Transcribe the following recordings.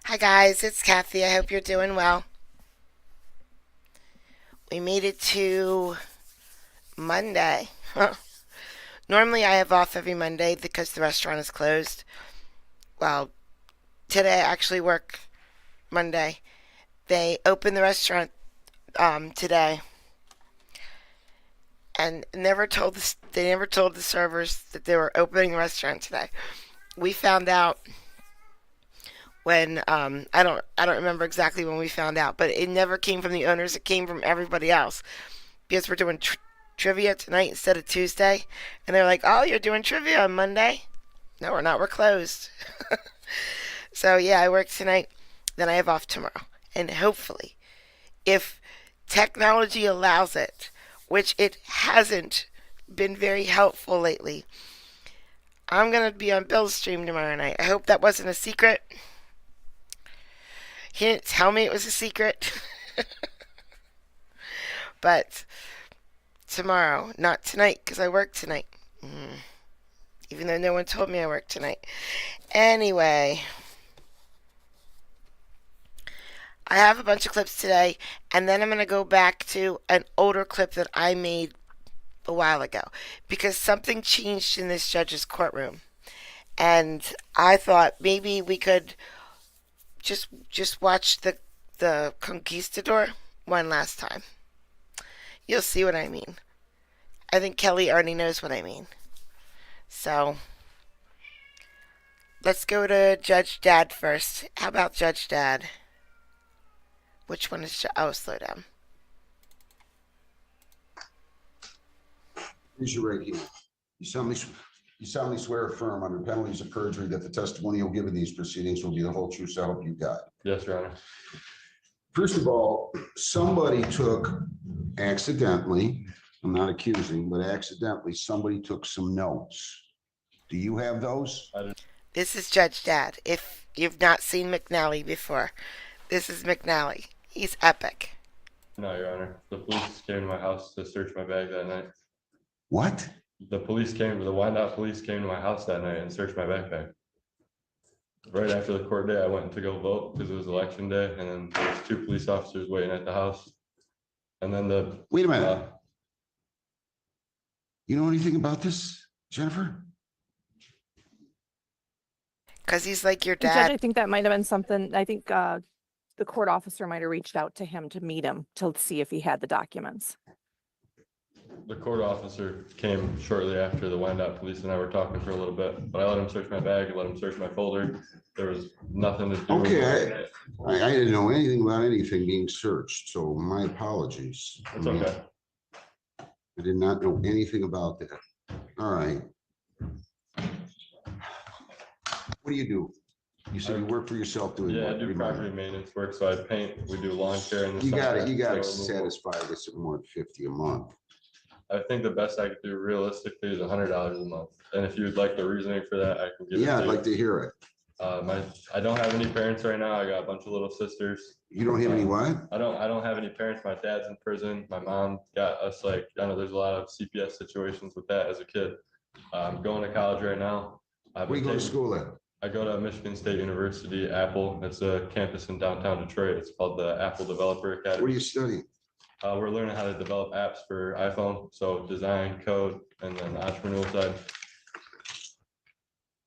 Hi guys, it's Kathy. I hope you're doing well. We made it to Monday. Normally I have off every Monday because the restaurant is closed. Well, today I actually work Monday. They opened the restaurant today and they never told the servers that they were opening the restaurant today. We found out when I don't remember exactly when we found out, but it never came from the owners. It came from everybody else because we're doing trivia tonight instead of Tuesday. And they're like, "Oh, you're doing trivia on Monday?" No, we're not. We're closed. So yeah, I work tonight. Then I have off tomorrow. And hopefully, if technology allows it, which it hasn't been very helpful lately, I'm gonna be on Bill's stream tomorrow night. I hope that wasn't a secret. He didn't tell me it was a secret. But tomorrow, not tonight, because I work tonight. Even though no one told me I work tonight. Anyway, I have a bunch of clips today, and then I'm going to go back to an older clip that I made a while ago because something changed in this judge's courtroom. And I thought maybe we could just watch the Conquistador one last time. You'll see what I mean. I think Kelly already knows what I mean. So let's go to Judge Dad first. How about Judge Dad? Which one is? Oh, slow down. Raise your right hand. You solemnly swear or affirm under penalties of perjury that the testimony you'll give in these proceedings will be the whole truth, so help you God. Yes, Your Honor. First of all, somebody took accidentally, I'm not accusing, but accidentally, somebody took some notes. Do you have those? This is Judge Dad. If you've not seen McNally before, this is McNally. He's epic. No, Your Honor. The police came to my house to search my bag that night. What? The Wyandotte police came to my house that night and searched my backpack. Right after the court day, I went to go vote because it was election day, and then there was 2 police officers waiting at the house. And then Wait a minute. You know anything about this, Jennifer? Because he's like your Judge, dad. I think that might have been something, I think the court officer might have reached out to him to meet him to see if he had the documents. the court officer came shortly after the Wyandotte police and I were talking for a little bit, but I let him search my bag, I let him search my folder. There was nothing to do. Okay, I didn't know anything about anything being searched, so my apologies. It's okay. I did not know anything about that. All right. What do you do? You said you work for yourself doing Yeah, I what? do property maintenance work, so I paint, we do lawn care in the You summer. got to snow removal. satisfy this at more than 50 a month. I think the best I could do realistically is $100 a month. And if you would like the reasoning for that, I can give it Yeah, to I'd you. like to hear it. I don't have any parents right now. I got a bunch of little sisters. You don't have any what? I don't have any parents. My dad's in prison. My mom got us, like, I know there's a lot of CPS situations with that as a kid. I'm going to college right now. Where do you go to school at? I go to Michigan State University, Apple. It's a campus in downtown Detroit. It's called the Apple Developer Academy. What are you studying? We're learning how to develop apps for iPhone. So design, code, and then the entrepreneurial side.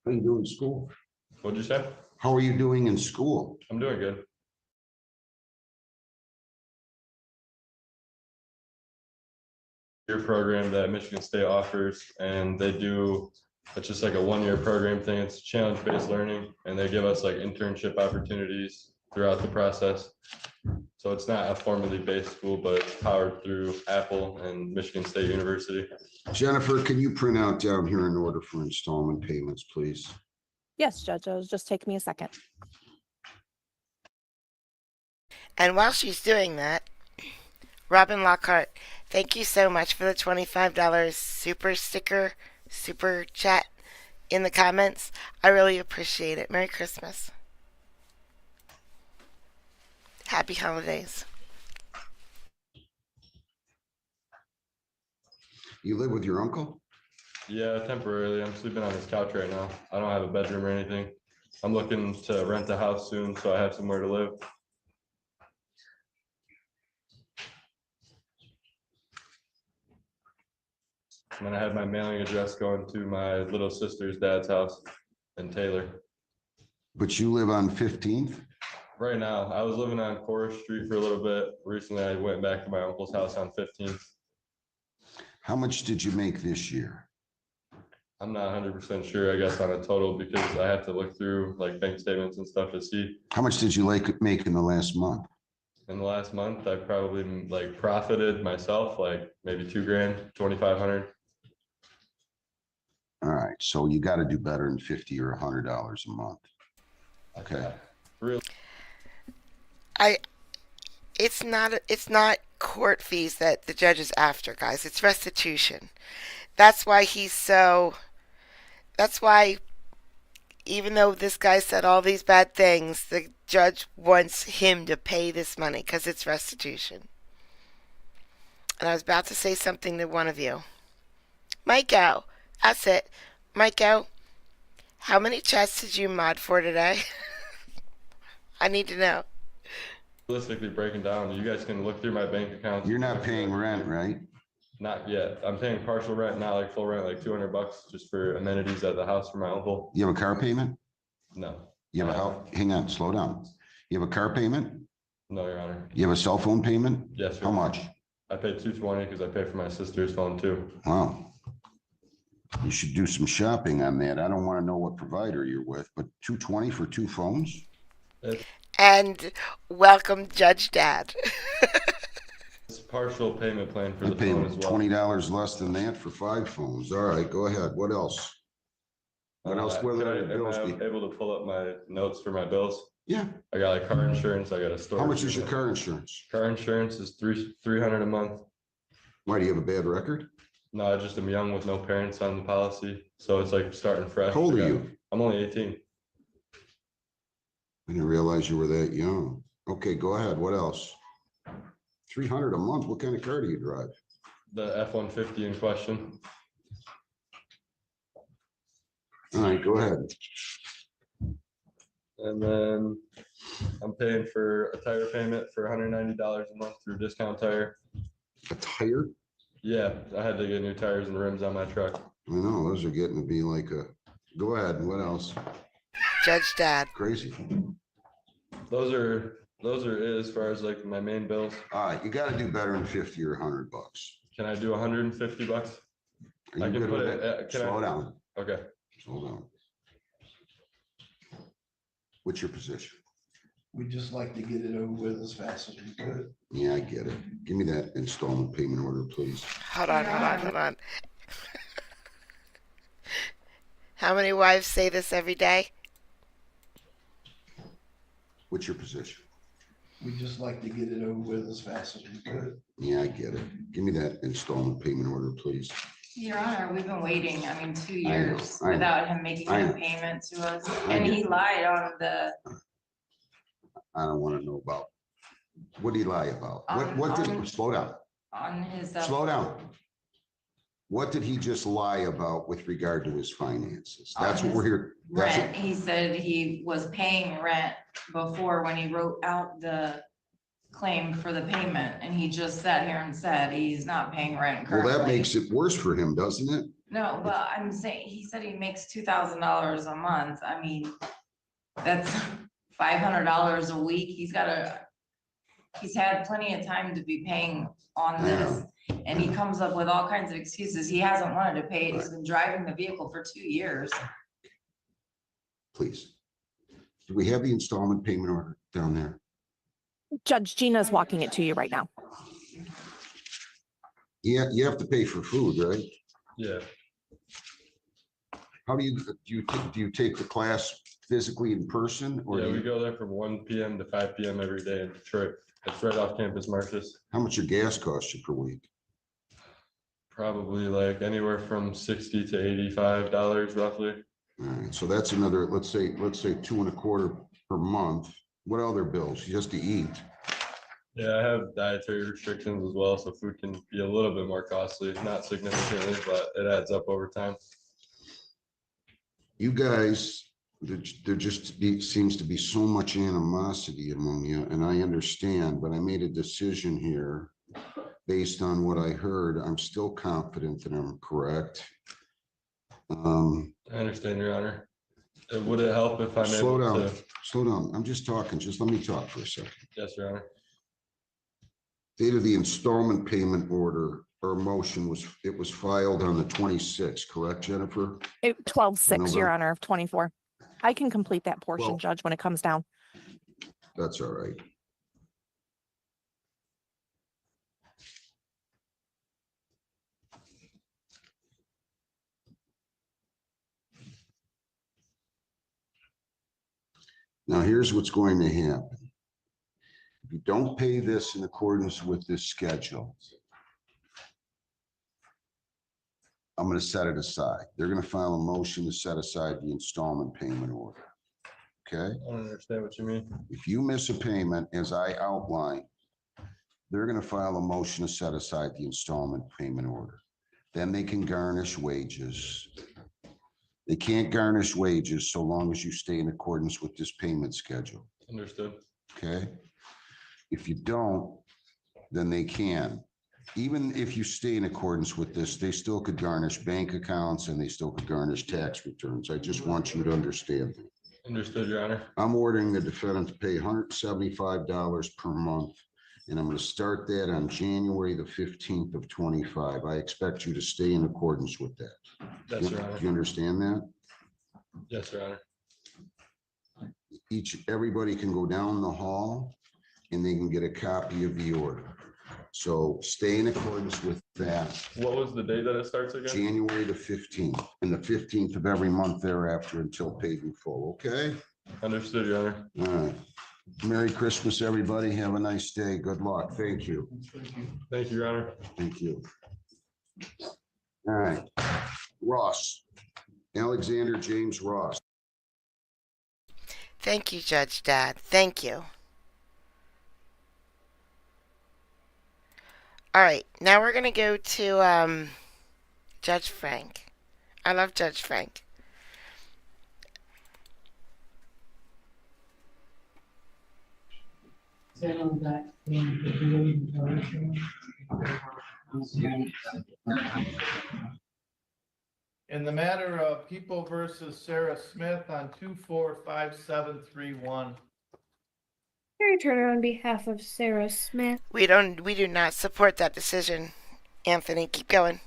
How are you doing in school? What'd you say? How are you doing in school? I'm doing good. Year program that Michigan State offers, and they do, it's just like a 1-year program thing. It's challenge-based learning, and they give us like internship opportunities throughout the process. So it's not a formally based school, but it's powered through Apple and Michigan State University. Jennifer, can you print out down here an order for installment payments, please? Yes, Judge, it'll just take me a second. And while she's doing that, Robin Lockhart, thank you so much for the $25 super sticker, super chat in the comments. I really appreciate it. Merry Christmas. Happy holidays. You live with your uncle? Yeah, temporarily. I'm sleeping on his couch right now. I don't have a bedroom or anything. I'm looking to rent a house soon, so I have somewhere to live. And then I had my mailing address going to my little sister's dad's house in Taylor. But you live on 15th? Right now, I was living on Forest Street for a little bit. Recently, I went back to my uncle's house on 15th. How much did you make this year? I'm not 100% sure, I guess, on a total because I have to look through like bank statements and stuff to see. How much did you make in the last month? In the last month, I probably like profited myself like maybe $2,000, 2,500. All right, so you got to do better than $50 or $100 a month. Okay. Really? It's not court fees that the judge is after, guys. It's restitution. That's why that's why even though this guy said all these bad things, the judge wants him to pay this money because it's restitution. And I was about to say something to one of you. Maiko, that's it. Maiko, how many chests did you mod for today? I need to know. Realistically breaking down, you guys can look through my bank account. You're not paying rent, right? Not yet. I'm paying partial rent, not like full rent, like $200 just for amenities at the house for my uncle. You have a car payment? No. You have a house? Hang on, slow down. You have a car payment? No, Your Honor. You have a cell phone payment? Yes, sir. How much? I paid $220 because I pay for my sister's phone too. Wow. You should do some shopping on that. I don't want to know what provider you're with, but $220 for 2 phones? And welcome, Judge Dad. It's a partial payment plan for I the paid phone as well. $20 less than that for 5 phones. All right, go ahead. What else? What else? What Am other bills? I able to pull up my notes for my bills? Yeah. I got like car insurance. I got a store. How much is your car insurance? Car insurance is $300 a month. Why, do you have a bad record? No, I just am young with no parents on the policy, so it's like starting fresh. How old are you? I'm only 18. I didn't realize you were that young. Okay, go ahead. What else? $300 a month. What kind of car do you drive? The F-150 in question. All right, go ahead. And then I'm paying for a tire payment for $190 a month through Discount Tire. A tire? Yeah, I had to get new tires and rims on my truck. I know, those are getting to be like a, go ahead. What else? Judge Dad. Crazy. Those are it as far as like my main bills. All right, you got to do better than 50 or $100. Can I do $150? Are you I can good put with it, that? Slow down. Okay. Slow down. What's your position? We'd just like to get it over with as fast as we could. Yeah, I get it. Give me that installment payment order, please. Hold on. How many wives say this every day? What's your position? We'd just like to get it over with as fast as we could. Yeah, I get it. Give me that installment payment order, please. Your Honor, we've been waiting, 2 I know, years I know. without him making I a know. payment to us. I And know. he lied on I don't want to know about, what did he lie about? What did, slow down, his. slow down. What did he just lie about with regard to his finances? That's what we're here. That's Rent, it. he said he was paying rent before when he wrote out the claim for the payment. And he just sat here and said he's not paying rent Well, currently. that makes it worse for him, doesn't it? No, but I'm saying, he said he makes $2,000 a month. I mean, that's $500 a week. He's had plenty of time to be paying on this. And he comes up with all kinds of excuses. He hasn't wanted to pay it. He's been driving the vehicle for 2 years. Please. Do we have the installment payment order down there? Judge Gina's walking it to you right now. Yeah, you have to pay for food, right? Yeah. How do you take the class physically in person? Or Yeah, do we you, go there from 1 p.m. to 5 p.m. every day in Detroit. It's right off campus Marcus. how much your gas costs you per week? Probably like anywhere from $60 to $85 roughly. All right, so that's another, let's say 2.25 per month. What other bills? Just to eat? Yeah, I have dietary restrictions as well, so food can be a little bit more costly, not significantly, but it adds up over time. You guys there just seems to be so much animosity among you, and I understand, but I made a decision here based on what I heard. I'm still confident that I'm correct. I understand, Your Honor. Would it help if I'm Slow able down, to? slow down. I'm just talking. Just let me talk for a second. Yes, Your Honor. Date of the installment payment order or motion was, it was filed on the 26th, correct, Jennifer? 12/6, Your November. Honor, of 24. I can complete that portion, Well- Judge, when it comes down. That's all right. Now, here's what's going to happen. If you don't pay this in accordance with this schedule, I'm going to set it aside. They're going to file a motion to set aside the installment payment order. Okay? I don't understand what you mean. If you miss a payment, as I outlined, they're going to file a motion to set aside the installment payment order. Then they can garnish wages. They can't garnish wages so long as you stay in accordance with this payment schedule. Understood. Okay? If you don't, then they can. Even if you stay in accordance with this, they still could garnish bank accounts and they still could garnish tax returns. I just want you to understand that. Understood, Your Honor. I'm ordering the defendant to pay $175 per month, and I'm going to start that on January the 15th of 25. I expect you to stay in accordance with that. Yes, Your Do Honor. you understand that? Yes, Your Honor. Everybody can go down the hall and they can get a copy of the order. So stay in accordance with that. What was the date that it starts again? January the 15th and the 15th of every month thereafter until paid in full, okay? Understood, Your Honor. All right. Merry Christmas, everybody. Have a nice day. Good luck. Thank you. Thank you, Your Honor. Thank you. All right. Ross, Alexander James Ross. Thank you, Judge Dad. Thank you. All right, now we're gonna go to Judge Frank. I love Judge Frank. In the matter of People versus Sarah Smith on 245731. Harry Turner on behalf of Sarah Smith. We do not support that decision. Anthony, keep going.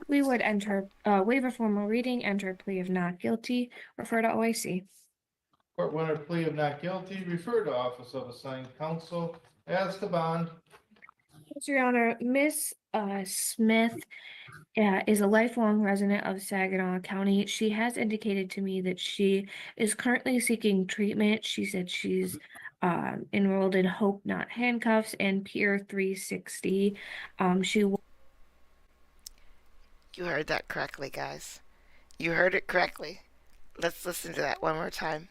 We would enter waive a formal reading, enter a plea of not guilty, refer to OIC. Court will enter plea of not guilty, refer to office of assigned counsel as to bond. Yes, Your Honor, Miss Smith is a lifelong resident of Saginaw County. She has indicated to me that she is currently seeking treatment. She said she's enrolled in Hope Not Handcuffs and Peer 360. She You heard that correctly, guys. You heard it correctly. Let's listen to that one more time.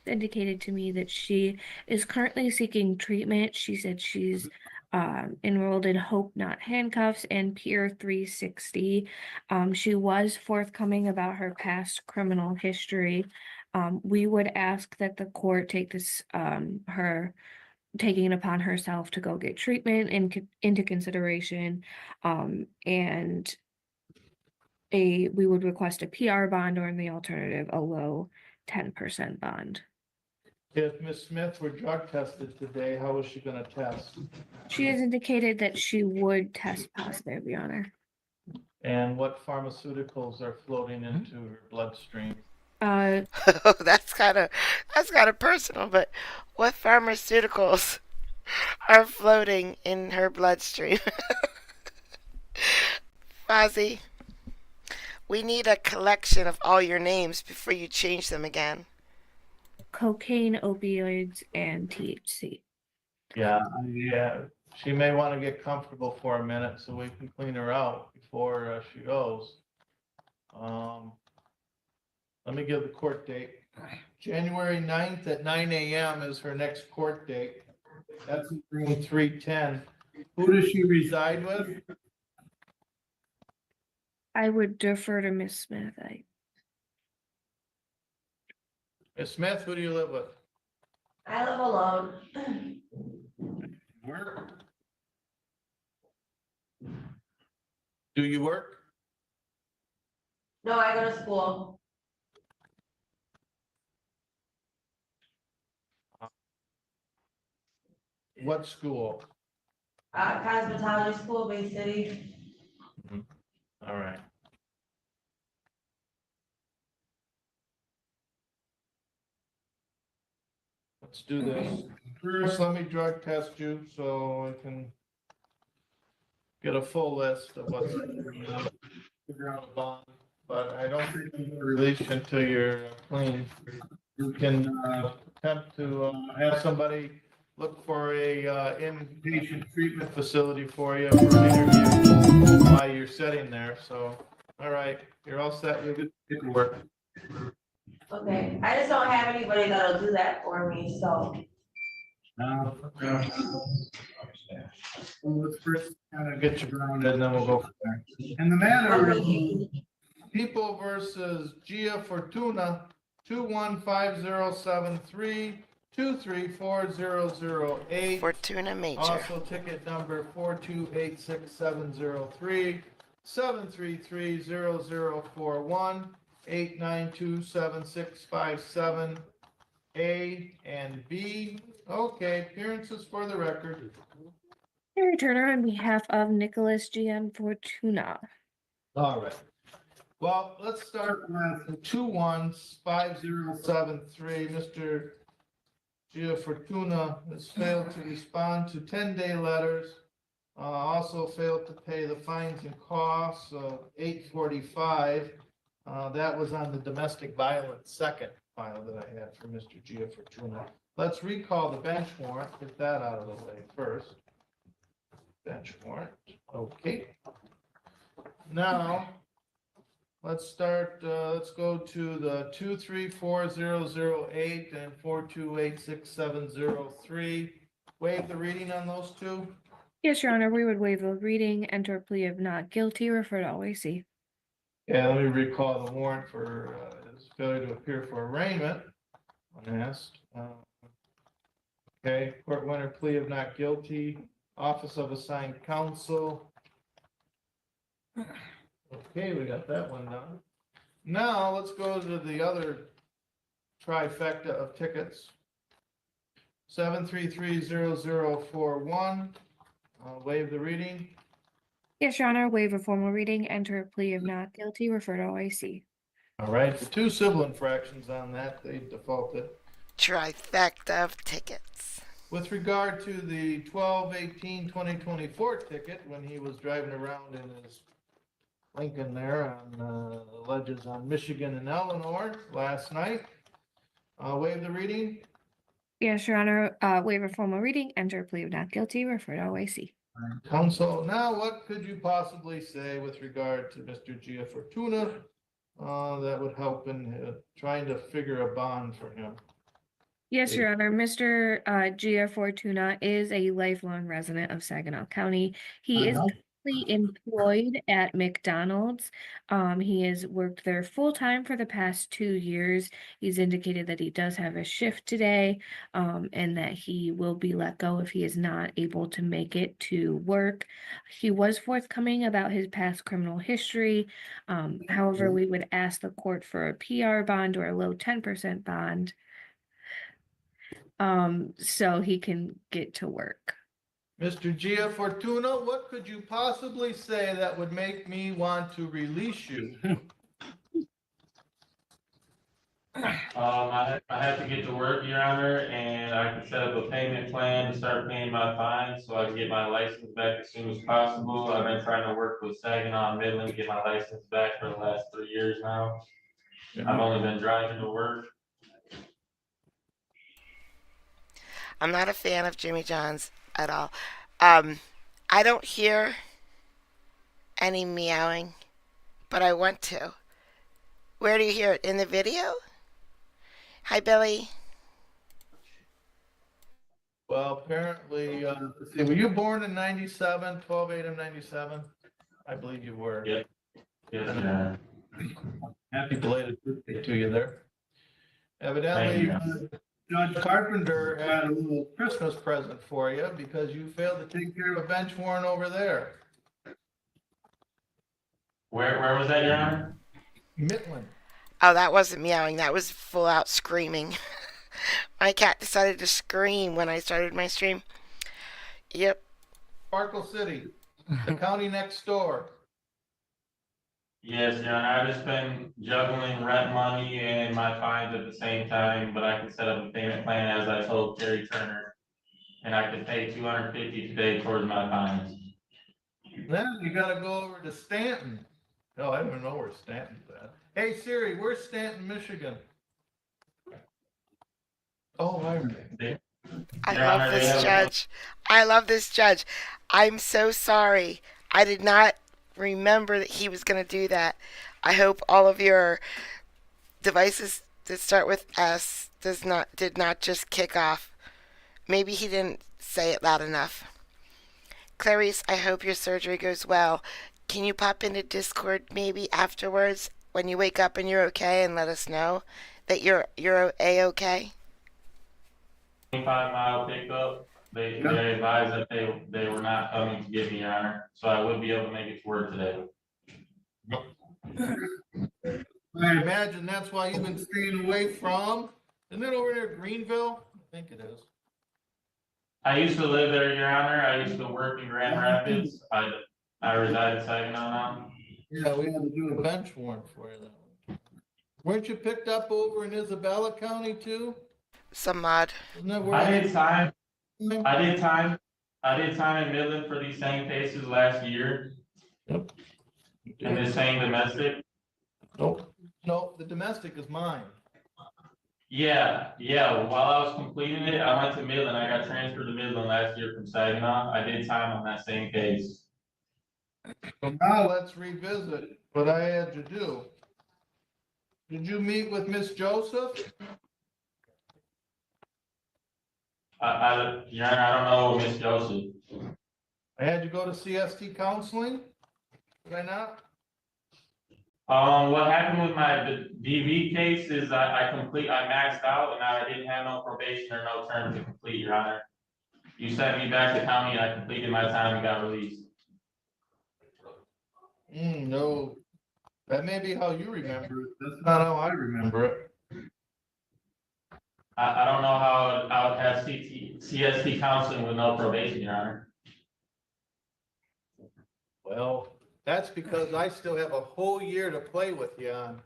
indicated to me that she is currently seeking treatment. She said she's enrolled in Hope Not Handcuffs and Peer 360. She was forthcoming about her past criminal history. We would ask that the court take this her taking it upon herself to go get treatment into consideration, and we would request a PR bond, or in the alternative, a low 10% bond. If Ms. Smith were drug tested today, how is she gonna test? She has indicated that she would test positive, Your Honor. And what pharmaceuticals are floating into her bloodstream? that's kind of personal, but what pharmaceuticals are floating in her bloodstream? Fozzie, we need a collection of all your names before you change them again. Cocaine, opioids, and THC. Yeah, she may want to get comfortable for a minute so we can clean her out before she goes. Let me give the court date. January 9th at 9 a.m. is her next court date. That's in room 310. Who does she reside with? I would defer to Miss Smith. Ms. Smith, who do you live with? I live alone. Work? Do you work? No, I go to school. What school? Cosmetology school, Bay City. All right. Let's do this. First, let me drug test you so I can get a full list of what's figure out a bond, but I don't think you can release you until you're clean. You can attempt to have somebody look for a inpatient treatment facility for you for an interview while you're sitting there. So, all right, you're all set. You'll get paperwork. Okay, I just don't have anybody that'll do that for me, so. Well, let's first kind of get you grounded and then we'll go from there. And the matter is People versus Gia Fortuna, 2150732340008. Fortuna Major. Also ticket number 4286703, 7330041, 8927657, A and B. Okay, appearances for the record. Harry Turner on behalf of Nicholas GM Fortuna. All right. Well, let's start with 2150773. Mr. Gia Fortuna has failed to respond to 10-day letters. Also failed to pay the fines and costs of $845. That was on the domestic violence second file that I had for Mr. Gia Fortuna. Let's recall the bench warrant, get that out of the way first. Bench warrant, okay. Now, let's start, let's go to the 2340008 and 4286703. Waive the reading on those two? Yes, Your Honor, we would waive the reading, enter a plea of not guilty, refer to OAC. Yeah, let me recall the warrant for his failure to appear for arraignment unasked. Okay, court winner plea of not guilty, office of assigned counsel. Okay, we got that one done. Now, let's go to the other trifecta of tickets. 7330041, waive the reading. Yes, Your Honor, waive a formal reading, enter a plea of not guilty, refer to OAC. All right, the two civil infractions on that, they defaulted. Trifecta of tickets. With regard to the 12/18/2024 ticket, when he was driving around in his Lincoln there on the ledges on Michigan and Eleanor last night, waive the reading. Yes, Your Honor, waive a formal reading, enter a plea of not guilty, refer to OAC. Counsel, now what could you possibly say with regard to Mr. Gia Fortuna that would help in trying to figure a bond for him? Yes, Your Honor, Mr. Gia Fortuna is a lifelong resident of Saginaw County. He is currently employed at McDonald's. He has worked there full-time for the past 2 years. He's indicated that he does have a shift today, and that he will be let go if he is not able to make it to work. He was forthcoming about his past criminal history. However, we would ask the court for a PR bond or a low 10% bond, so he can get to work. Mr. Gia Fortuna, what could you possibly say that would make me want to release you? I have to get to work, Your Honor, and I can set up a payment plan to start paying my fines so I can get my license back as soon as possible. I've been trying to work with Saginaw and Midland to get my license back for the last 3 years now. I've only been driving to work. I'm not a fan of Jimmy John's at all. I don't hear any meowing, but I want to. Where do you hear it? In the video? Hi, Billy. Well, apparently, let's see, were you born in 97, 12/8 of 97? I believe you were. Yep. Yes, Your Honor. Happy belated birthday to you there. Evidently, you. Judge Carpenter had a little Christmas present for you because you failed to take care of a bench warrant over there. Where was that, Your Honor? Midland. Oh, that wasn't meowing. That was full out screaming. My cat decided to scream when I started my stream. Yep. Sparkle City, the county next door. Yes, Your Honor, I've just been juggling rent money and my fines at the same time, but I can set up a payment plan as I told Terry Turner. And I can pay $250 today towards my fines. Then you gotta go over to Stanton. Oh, I don't know where Stanton's at. Hey Siri, where's Stanton, Michigan? Oh, I remember. I Your love Honor, they this have- judge. I love this judge. I'm so sorry. I did not remember that he was going to do that. I hope all of your devices that start with S did not just kick off. Maybe he didn't say it loud enough. Clarice, I hope your surgery goes well. Can you pop into Discord maybe afterwards when you wake up and you're okay and let us know that you're a-okay? 25-mile pickup, they advised that they were not coming to get me, Your Honor, so I would be able to make it to work today. I imagine that's why you've been staying away from, isn't it over near Greenville? I think it is. I used to live there, Your Honor, I used to work in Grand Rapids, I reside in Saginaw now. Yeah, we had to do a bench warrant for you then. Weren't you picked up over in Isabella County too? Some mod. Isn't that where? I did time in Midland for these same cases last year. Yep. In the same domestic. Nope. No, the domestic is mine. Yeah, while I was completing it, I went to Midland, I got transferred to Midland last year from Saginaw, I did time on that same case. So now let's revisit what I had to do. Did you meet with Miss Joseph? Your Honor, I don't know Miss Joseph. I had to go to CST counseling? Did I not? What happened with the DV case is I maxed out and I didn't have no probation or no term to complete, Your Honor. You sent me back to county and I completed my time and got released. No, that may be how you remember it. That's not how I remember it. I don't know how I would have CST counseling with no probation, Your Honor. Well, that's because I still have a whole year to play with you on,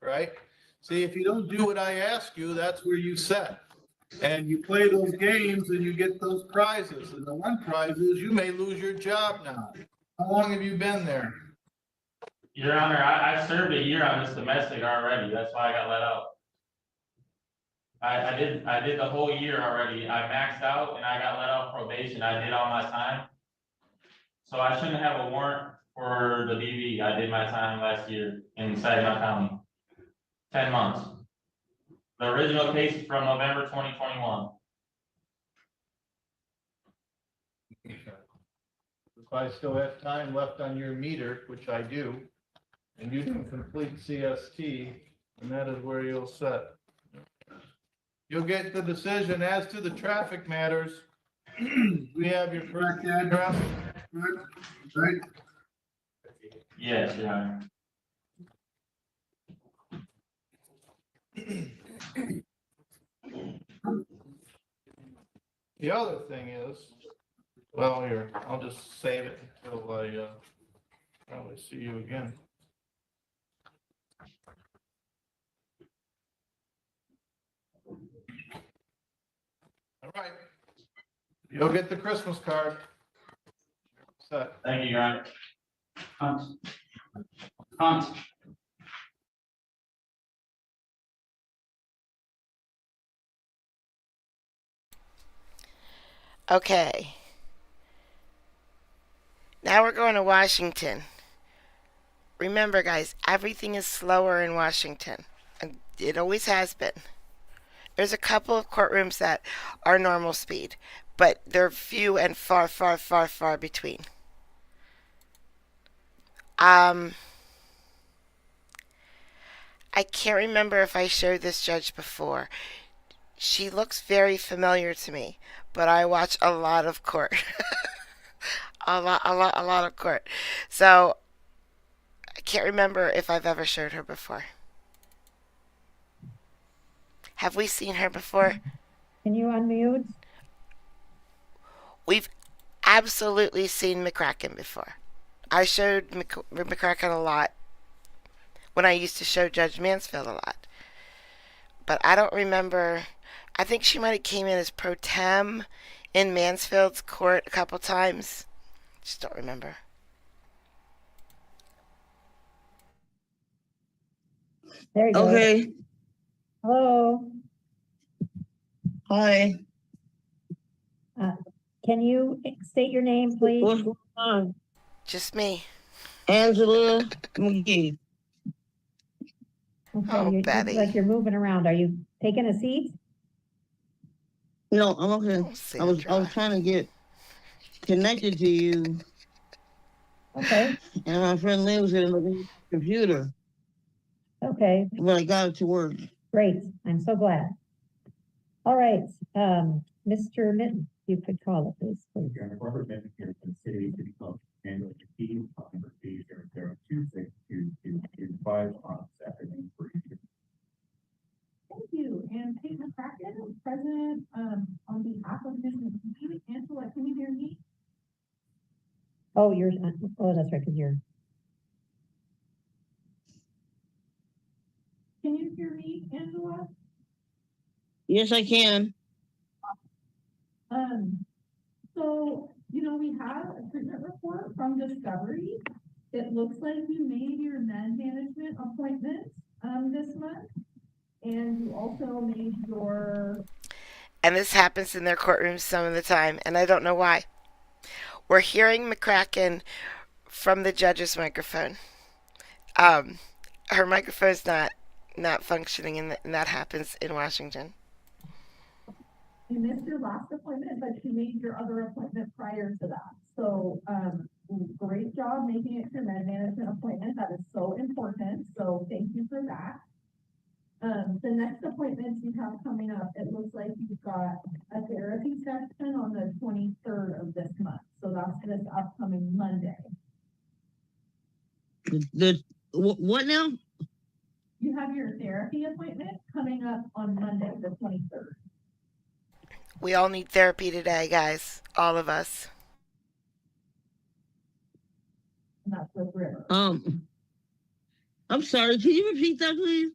right? See, if you don't do what I ask you, that's where you set. And you play those games and you get those prizes. And the one prize is you may lose your job now. How long have you been there? Your Honor, I served a year on this domestic already. That's why I got let out. I did the whole year already. I maxed out and I got let out probation. I did all my time. So I shouldn't have a warrant for the DV. I did my time last year in Saginaw County. 10 months. The original case is from November 2021. If I still have time left on your meter, which I do, and you can complete CST, and that is where you'll set. You'll get the decision as to the traffic matters. We have your correct address, right? Yes, Your Honor. The other thing is, well, here, I'll just save it until I probably see you again. All right. You'll get the Christmas card. Set. Thank you, Your Honor. Okay. Now we're going to Washington. Remember, guys, everything is slower in Washington. And it always has been. There's a couple of courtrooms that are normal speed, but they're few and far, far, far, far between. I can't remember if I showed this judge before. She looks very familiar to me, but I watch a lot of court. A lot of court. So I can't remember if I've ever showed her before. Have we seen her before? Can you unmute? We've absolutely seen McCracken before. I showed McCracken a lot when I used to show Judge Mansfield a lot. But I don't remember. I think she might have came in as pro tem in Mansfield's court a couple times. Just don't remember. There you go. Okay, Hello. hi. Can you state your name, please? What's going on? Just me. Angela McGee. Okay, Oh, you look Betty. like you're moving around. Are you taking a seat? No, I'm okay. Oh, I was Sandra. trying to get connected to you, Okay, and my friend Lee was in the computer, okay, but I got it to work. great. I'm so glad. All right, Mr. Mitten, you could call it, please. Your Honor, Robert Benton here from the city of Manuel McKee, number B 0026225 on Saturday for you. Thank you. And Kate McCracken, President, on behalf of Ms. McNally. Angela, can you hear me? Oh, you're, oh, that's right, because you're, Can you hear me, Angela? Yes, I can. So, we have a treatment report from Discovery. It looks like you made your med management appointment, this month. And you also made your, And this happens in their courtrooms some of the time, and I don't know why. We're hearing McCracken from the judge's microphone. Her microphone's not functioning, and that happens in Washington. you missed your last appointment, but you made your other appointment prior to that. So, great job making it your med management appointment. That is so important. So thank you for that. The next appointments you have coming up, it looks like you've got a therapy session on the 23rd of this month. So that's this upcoming Monday. What now? You have your therapy appointment coming up on Monday, the 23rd. We all need therapy today, guys. All of us. And that's with River. I'm sorry. Can you repeat that, please?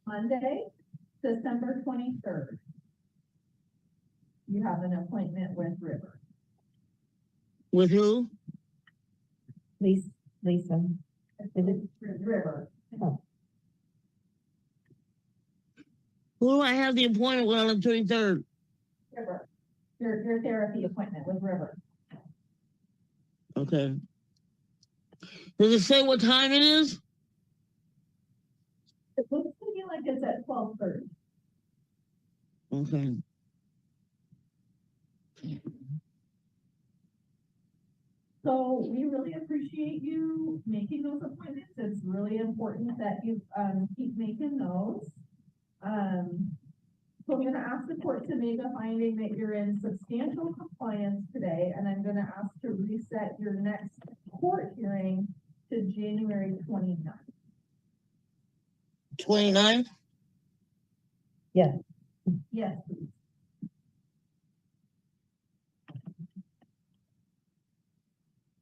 Monday, December 23rd. You have an appointment with River. With who? Lisa. Is it? River. Oh, Who do I have the appointment with on the 23rd? River. Your therapy appointment with River. Okay. Does it say what time it is? It looks to me like it's at 12:30. Okay. So we really appreciate you making those appointments. It's really important that you keep making those. So I'm gonna ask the court to make a finding that you're in substantial compliance today, and I'm gonna ask to reset your next court hearing to January 29th. 29? yes. Yes, please.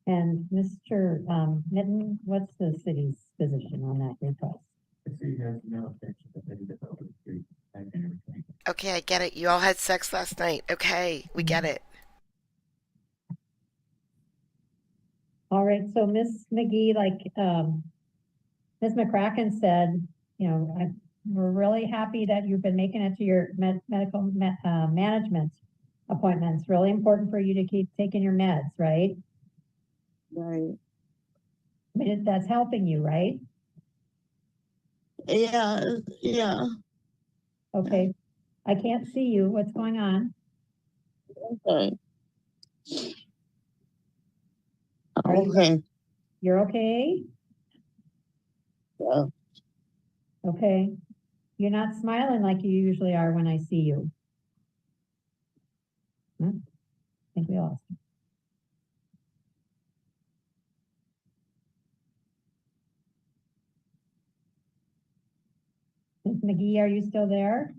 And Mr. Mitten, what's the city's position on that request? The city has no objection to any development street and everything. Okay, I get it. You all had sex last night. Okay, we get it. All right, so Ms. McGee, like, Ms. McCracken said, we're really happy that you've been making it to your medical management appointments. Really important for you to keep taking your meds, right? Right. I mean, that's helping you, right? Yeah. Okay. I can't see you. What's going on? Okay. Are you- Okay. You're okay? Yeah. Okay? You're not smiling like you usually are when I see you. I think we lost you. Ms. McGee, are you still there?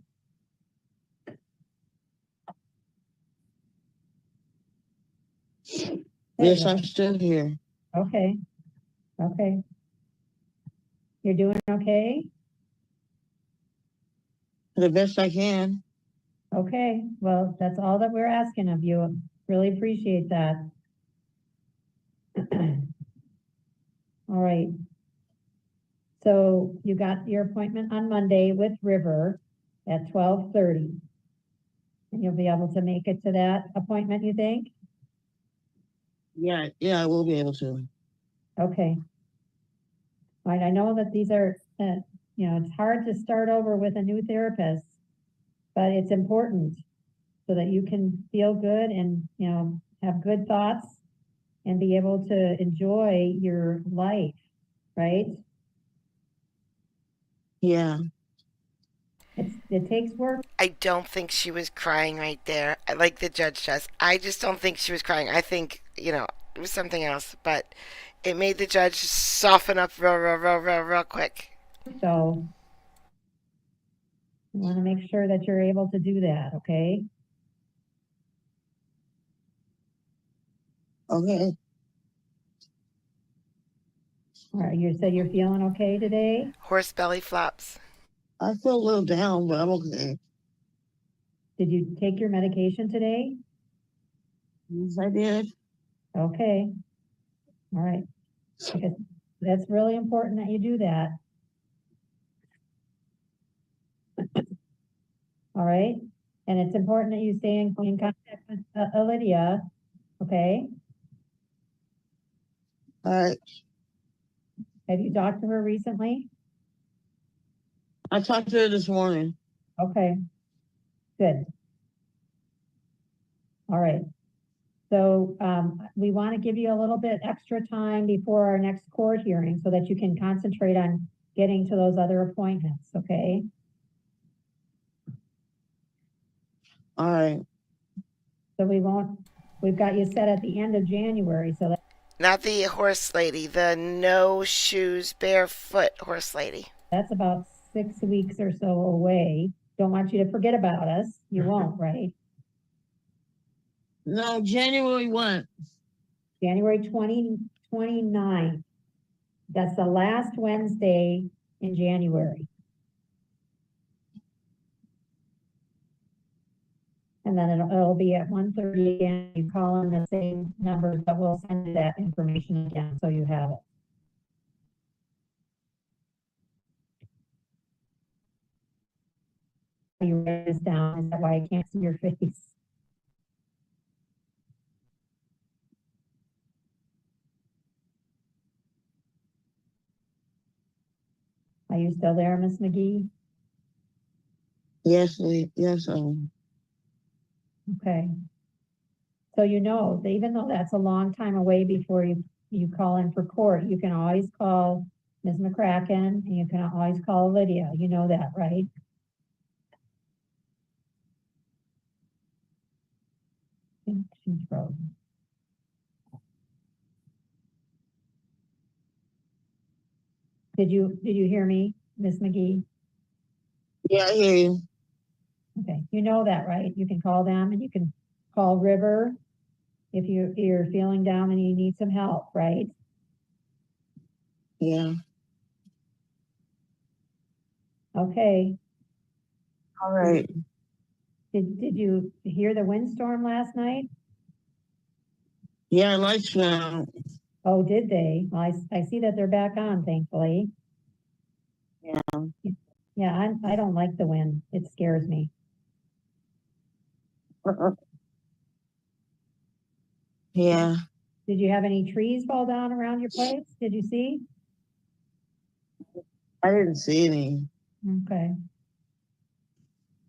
There Yes, you I'm still here. are. Okay, okay. You're doing okay? The best I can. Okay, well, that's all that we're asking of you. Really appreciate that. All right. So you got your appointment on Monday with River at 12:30. And you'll be able to make it to that appointment, you think? Yeah, I will be able to. Okay. All right, I know that these are, it's hard to start over with a new therapist, but it's important so that you can feel good and, have good thoughts and be able to enjoy your life, right? Yeah. It takes work. I don't think she was crying right there, like the judge does. I just don't think she was crying. I think, it was something else, but it made the judge soften up real quick. So you want to make sure that you're able to do that, okay? Okay. All right, you said you're feeling okay today? Horse belly flops. I feel a little down, but I'm okay. Did you take your medication today? Yes, I did. Okay. All right. Because that's really important that you do that. All right. And it's important that you stay in contact with Lydia. Okay. All right. Have you talked to her recently? I talked to her this morning. Okay. Good. All right. So we want to give you a little bit extra time before our next court hearing so that you can concentrate on getting to those other appointments, okay? All right. So we've got you set at the end of January, so Not the horse lady, the no shoes, barefoot horse lady. that's about 6 weeks or so away. Don't want you to forget about us. You won't, right? No, January 1. January 29th. That's the last Wednesday in January. And then it'll be at 1:30 again. You call in the same numbers, but we'll send you that information again so you have it. You write this down. Is that why I can't see your face? Are you still there, Miss McGee? Yes, yes. Okay. So even though that's a long time away before you call in for court, you can always call Ms. McCracken and you can always call Lydia. You know that, right? I think she's frozen. Did you hear me, Miss McGee? Yeah, I hear you. Okay, you know that, right? You can call them and you can call River if you're feeling down and you need some help, right? Yeah. Okay. All right. Did you hear the windstorm last night? Yeah, lights went out. Oh, did they? Well, I see that they're back on, thankfully. Yeah. Yeah, I don't like the wind. It scares me. Yeah. Did you have any trees fall down around your place? Did you see? I didn't see any. Okay.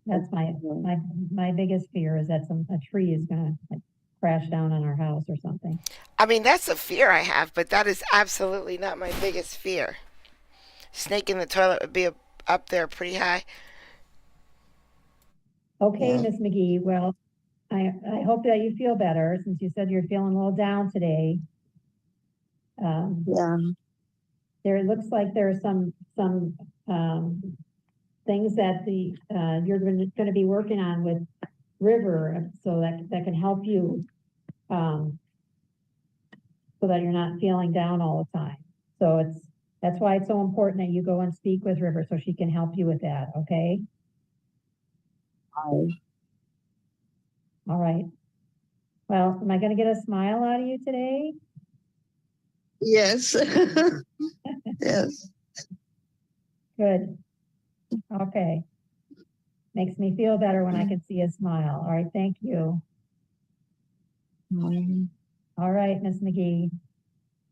That's my biggest fear is that a tree is gonna crash down on our house or something. I mean, that's a fear I have, but that is absolutely not my biggest fear. Snake in the toilet would be up there pretty high. Okay, Miss McGee, well, I hope that you feel better since you said you're feeling a little down today. Yeah. There looks like there are some things that you're gonna be working on with River, so that can help you, so that you're not feeling down all the time. So that's why it's so important that you go and speak with River so she can help you with that, okay? All right. Well, am I gonna get a smile out of you today? Yes. Yes. Good. Okay. Makes me feel better when I can see a smile. All right, thank you. All right, Miss McGee.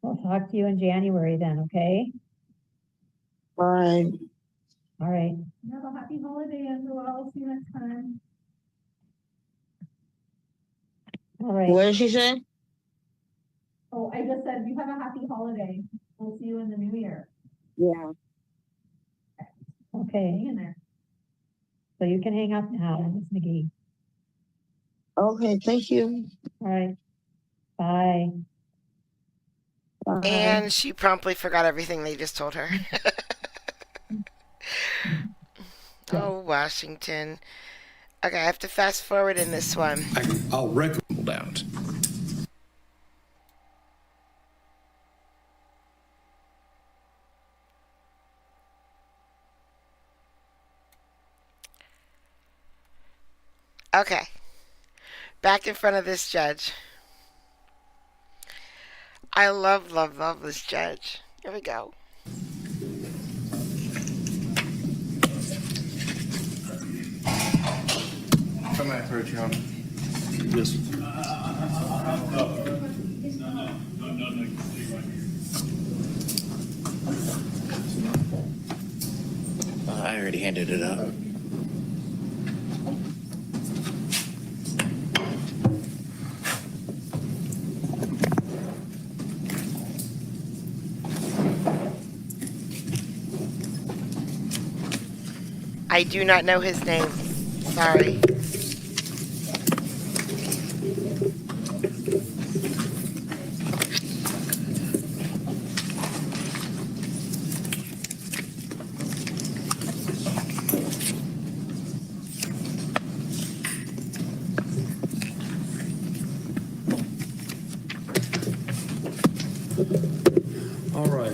We'll talk to you in January then, okay? Bye. All right. Have a happy holiday, Angela. I'll see you next time. All right. What did she say? Oh, I just said you have a happy holiday. We'll see you in the new year. Yeah. Okay. Hang in there. So you can hang up now, Miss McGee. Okay, thank you. All right. Bye. Bye. And she promptly forgot everything they just told her. Oh, Washington. Okay, I have to fast forward in this one. I'll recommend out. Okay. Back in front of this judge. I love, love, love this judge. Here we go. Come back for it, John. Yes. I already handed it up. I do not know his name. Sorry. All right.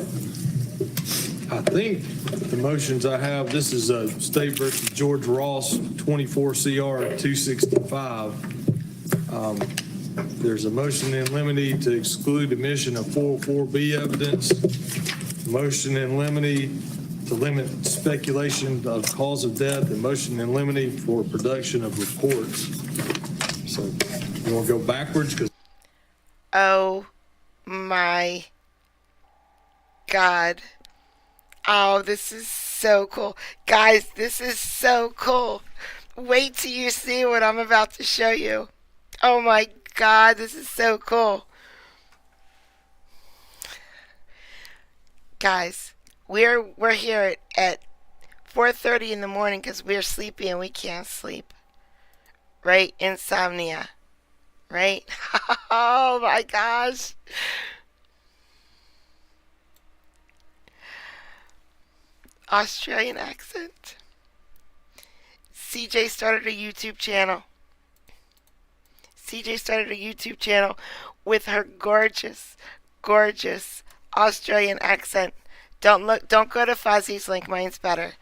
I think the motions I have, this is State versus George Ross, 24 CR 265. There's a motion in limine to exclude admission of 404B evidence. Motion in limine to limit speculation of cause of death, and motion in limine for production of reports. So you want to go backwards? Oh my God. Oh, this is so cool. Guys, this is so cool. Wait till you see what I'm about to show you. Oh my God, this is so cool. Guys, we're here at 4:30 in the morning because we're sleepy and we can't sleep. Right? Insomnia. Right? Oh my gosh. Australian accent. CJ started a YouTube channel. CJ started a YouTube channel with her gorgeous, gorgeous Australian accent. Don't go to Fozzie's link. Mine's better.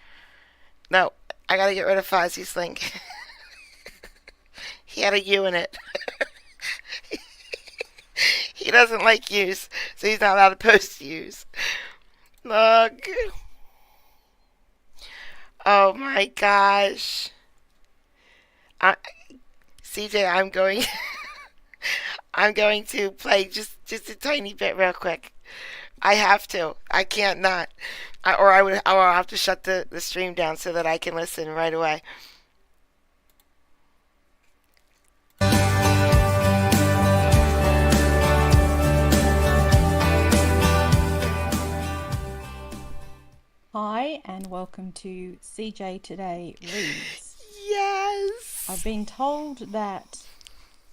No, I gotta get rid of Fozzie's link. He had a U in it. He doesn't like U's, so he's not allowed to post U's. Look. Oh my gosh. CJ, I'm going I'm going to play just a tiny bit real quick. I have to. I can't not. I'll have to shut the stream down so that I can listen right away. Hi, and welcome to CJ Today Reads. Yes. I've been told that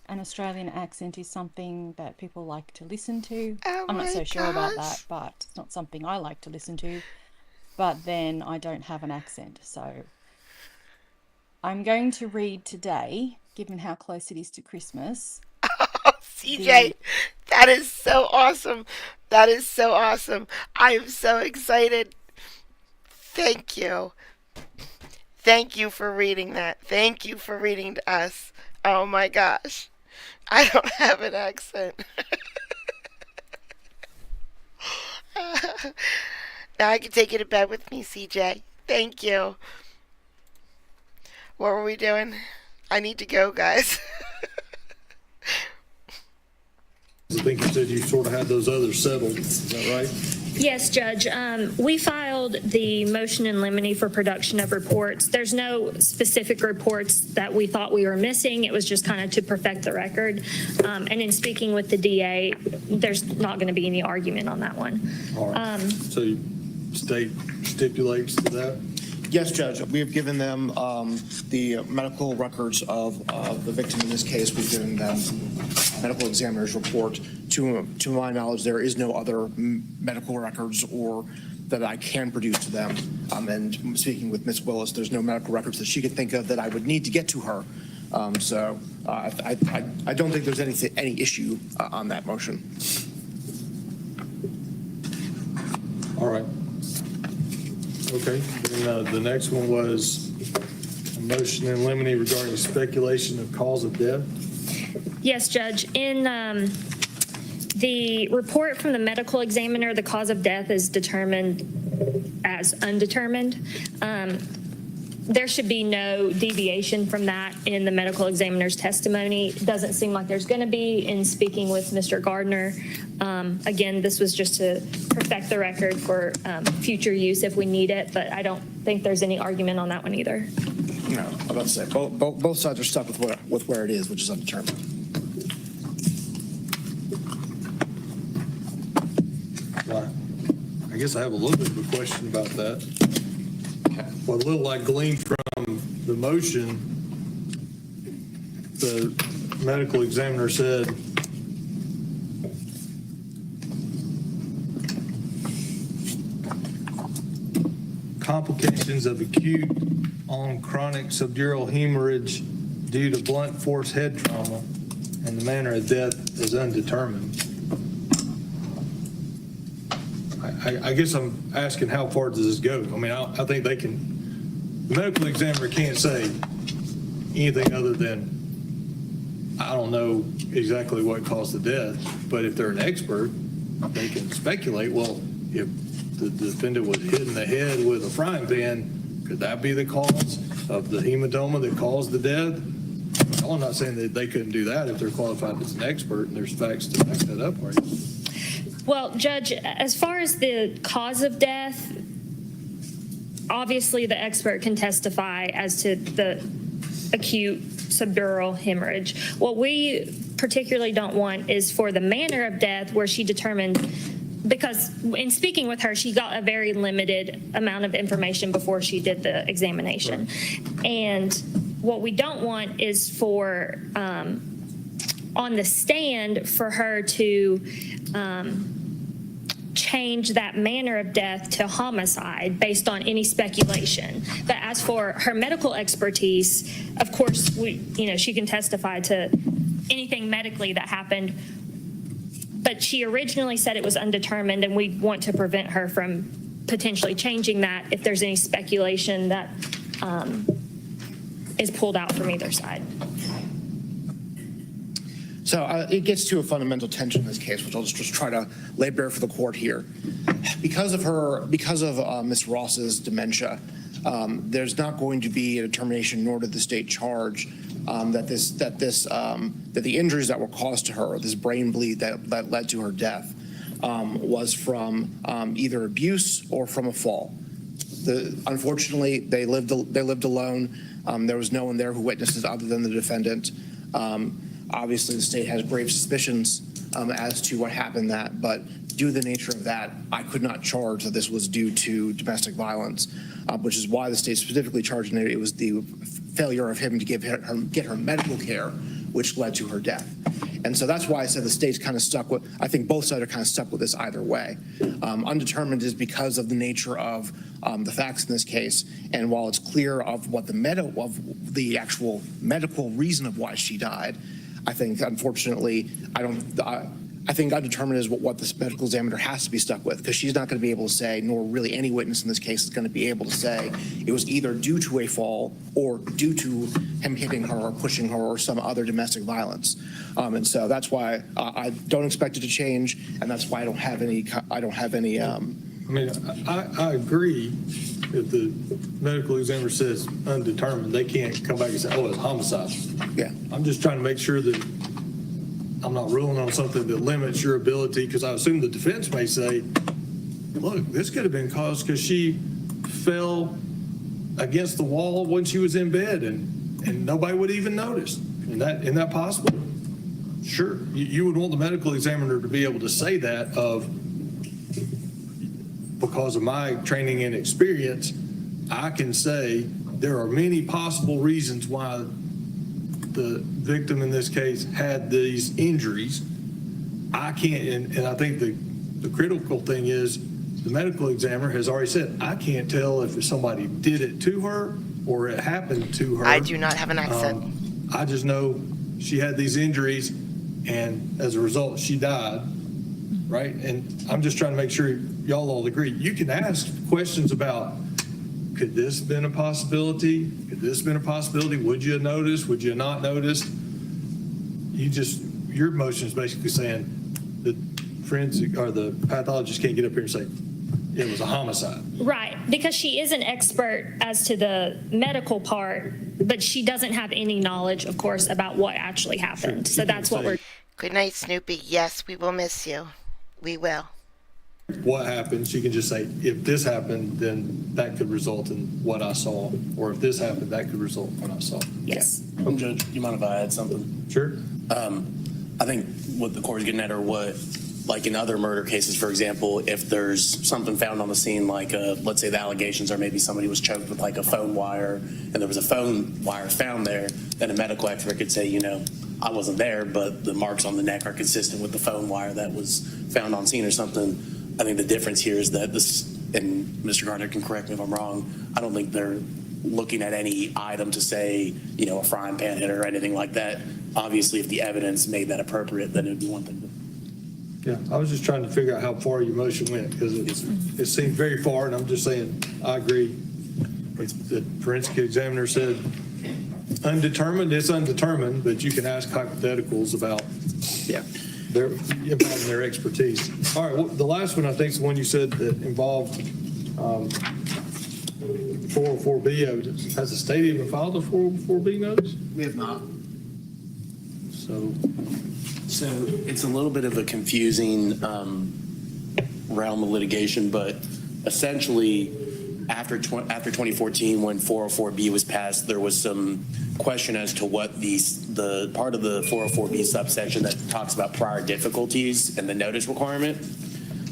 an Australian accent is something that people like to listen to. Oh I'm not my so sure about gosh. that, but it's not something I like to listen to. But then I don't have an accent, so I'm going to read today, given how close it is to Christmas. Oh, CJ, that is so awesome. That is so awesome. I am so excited. Thank you. Thank you for reading that. Thank you for reading to us. Oh my gosh. I don't have an accent. Now I can take you to bed with me, CJ. Thank you. What were we doing? I need to go, guys. I think you said you sort of had those others settled. Is that right? Yes, Judge. We filed the motion in limine for production of reports. There's no specific reports that we thought we were missing. It was just kind of to perfect the record. And in speaking with the DA, there's not going to be any argument on that one. All right. So state stipulates to that? Yes, Judge. We have given them the medical records of the victim in this case. We've given them medical examiner's report. To my knowledge, there is no other medical records or that I can produce to them. And speaking with Ms. Willis, there's no medical records that she could think of that I would need to get to her. So I don't think there's any issue on that motion. All right. Okay, then the next one was a motion in limine regarding speculation of cause of death. Yes, Judge. In the report from the medical examiner, the cause of death is determined as undetermined. There should be no deviation from that in the medical examiner's testimony. It doesn't seem like there's going to be in speaking with Mr. Gardner. Again, this was just to perfect the record for future use if we need it, but I don't think there's any argument on that one either. No, I'm about to say both sides are stuck with where it is, which is undetermined. Well, I guess I have a little bit of a question about that. Well, a little I gleaned from the motion, the medical examiner said complications of acute on chronic subdural hemorrhage due to blunt force head trauma and the manner of death is undetermined. I guess I'm asking how far does this go? I mean, I think they can, the medical examiner can't say anything other than, I don't know exactly what caused the death, but if they're an expert, they can speculate, well, if the defendant was hit in the head with a frying pan, could that be the cause of the hematoma that caused the death? Well, I'm not saying that they couldn't do that if they're qualified as an expert and there's facts to back that up, right? Well, Judge, as far as the cause of death, obviously the expert can testify as to the acute subdural hemorrhage. What we particularly don't want is for the manner of death where she determined, because in speaking with her, she got a very limited amount of information before she did the examination. Right. And what we don't want is for, on the stand, for her to change that manner of death to homicide based on any speculation. But as for her medical expertise, of course, she can testify to anything medically that happened. But she originally said it was undetermined, and we want to prevent her from potentially changing that if there's any speculation that is pulled out from either side. So it gets to a fundamental tension in this case, which I'll just try to lay bare for the court here. Because of Ms. Ross's dementia, there's not going to be a determination, nor did the state charge that the injuries that were caused to her, this brain bleed that led to her death, was from either abuse or from a fall. Unfortunately, they lived alone. There was no one there who witnessed it other than the defendant. Obviously, the state has grave suspicions as to what happened but due to the nature of that, I could not charge that this was due to domestic violence, which is why the state specifically charged it was the failure of him to get her medical care, which led to her death. And so that's why I said the state's kind of stuck with, I think both sides are kind of stuck with this either way. Undetermined is because of the nature of the facts in this case. And while it's clear of what the actual medical reason of why she died, I think unfortunately, I think undetermined is what this medical examiner has to be stuck with, because she's not going to be able to say, nor really any witness in this case is going to be able to say it was either due to a fall or due to him hitting her or pushing her or some other domestic violence. And so that's why I don't expect it to change, and that's why I don't have any. I mean, I agree. If the medical examiner says undetermined, they can't come back and say, oh, it's homicide. Yeah. I'm just trying to make sure that I'm not ruling on something that limits your ability, because I assume the defense may say, look, this could have been caused because she fell against the wall when she was in bed and nobody would even notice. Isn't that possible? Sure. You would want the medical examiner to be able to say that because of my training and experience, I can say there are many possible reasons why the victim in this case had these injuries. I can't, and I think the critical thing is the medical examiner has already said, I can't tell if somebody did it to her or it happened to her. I do not have an accent. I just know she had these injuries, and as a result, she died, right? And I'm just trying to make sure y'all all agree. You can ask questions about, could this have been a possibility? Could this have been a possibility? Would you have noticed? Would you have not noticed? Your motion is basically saying the forensic or the pathologist can't get up here and say it was a homicide. Right, because she is an expert as to the medical part, but she doesn't have any knowledge, of course, about what actually happened. Sure. So that's what we're. Good night, Snoopy. Yes, we will miss you. We will. What happened, she can just say, if this happened, then that could result in what I saw. Or if this happened, that could result in what I saw. Yes. Judge, you mind if I add something? Sure. I think what the court's getting at, or what, like in other murder cases, for example, if there's something found on the scene, like let's say the allegations are maybe somebody was choked with like a phone wire and there was a phone wire found there, then a medical expert could say, I wasn't there, but the marks on the neck are consistent with the phone wire that was found on scene or something. I think the difference here is that this, and Mr. Gardner can correct me if I'm wrong, I don't think they're looking at any item to say, a frying pan hitter or anything like that. Obviously, if the evidence made that appropriate, then it would be one thing. Yeah, I was just trying to figure out how far your motion went, because it seemed very far, and I'm just saying, I agree. The forensic examiner said undetermined, it's undetermined, but you can ask hypotheticals about their expertise. All right, well, the last one I think is the one you said that involved 404B. Has the state even filed a 404B notice? We have not. So it's a little bit of a confusing realm of litigation, but essentially after 2014, when 404B was passed, there was some question as to what the part of the 404B subsection that talks about prior difficulties and the notice requirement.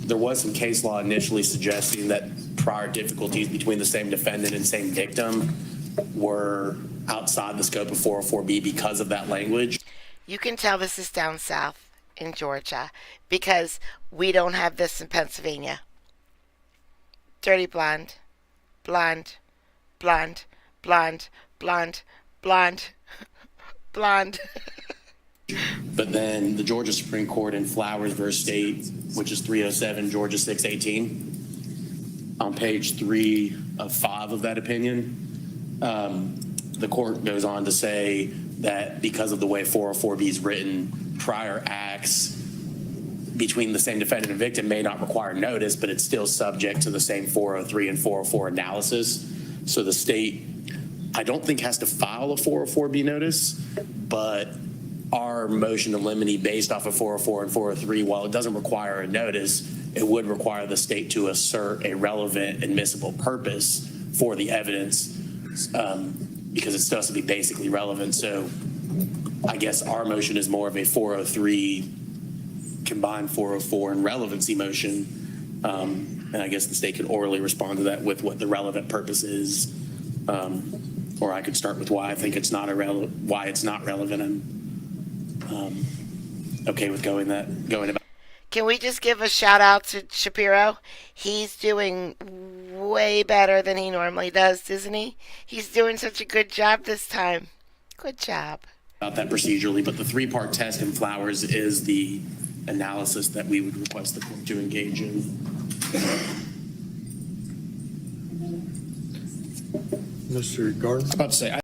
There was some case law initially suggesting that prior difficulties between the same defendant and same victim were outside the scope of 404B because of that language. You can tell this is down south in Georgia because we don't have this in Pennsylvania. Dirty blonde, blonde, blonde, blonde, blonde, blonde, blonde. But then the Georgia Supreme Court in Flowers versus State, which is 307 Georgia 618, on page 3 of 5 of that opinion, the court goes on to say that because of the way 404B is written, prior acts between the same defendant and victim may not require notice, but it's still subject to the same 403 and 404 analysis. So the state, I don't think, has to file a 404B notice, but our motion to limine based off of 404 and 403, while it doesn't require a notice, it would require the state to assert a relevant admissible purpose for the evidence, because it still has to be basically relevant. So I guess our motion is more of a 403 combined 404 and relevancy motion. And I guess the state could orally respond to that with what the relevant purpose is. Or I could start with why I think it's not why it's not relevant. I'm okay with going about. Can we just give a shout out to Shapiro? He's doing way better than he normally does, isn't he? He's doing such a good job this time. Good job. About that procedurally, but the 3-part test in Flowers is the analysis that we would request the court to engage in. Mr. Gardner? I was about to say,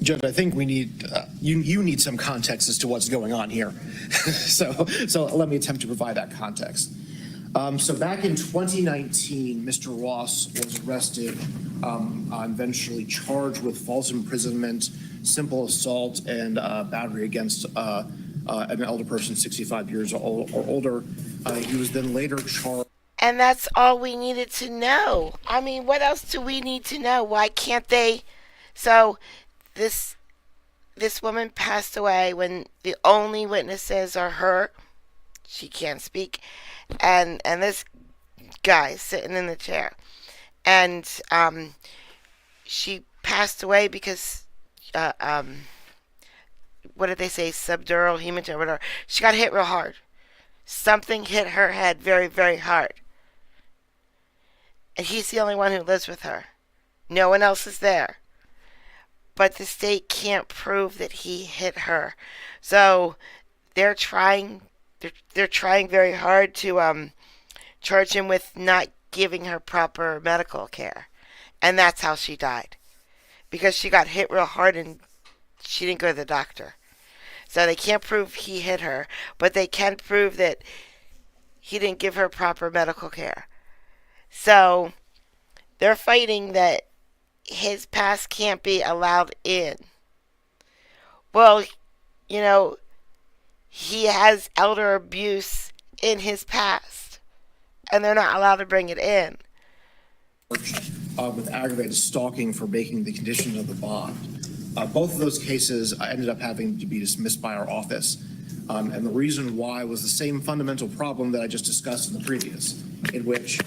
Judge, I think we need, you need some context as to what's going on here. So let me attempt to provide that context. So back in 2019, Mr. Ross was arrested, eventually charged with false imprisonment, simple assault, and battery against an elder person 65 years old or older. He was then later charged. And that's all we needed to know. I mean, what else do we need to know? Why can't they? So this woman passed away when the only witnesses are her. She can't speak. And this guy sitting in the chair. And she passed away because what did they say? Subdural hematoma, whatever. She got hit real hard. Something hit her head very, very hard. And he's the only one who lives with her. No one else is there. But the state can't prove that he hit her. So they're trying very hard to charge him with not giving her proper medical care. And that's how she died. Because she got hit real hard and she didn't go to the doctor. So they can't prove he hit her, but they can prove that he didn't give her proper medical care. So they're fighting that his past can't be allowed in. Well, you know, he has elder abuse in his past, and they're not allowed to bring it in. With aggravated stalking for making the conditions of the bond. Both of those cases ended up having to be dismissed by our office. And the reason why was the same fundamental problem that I just discussed in the previous, in which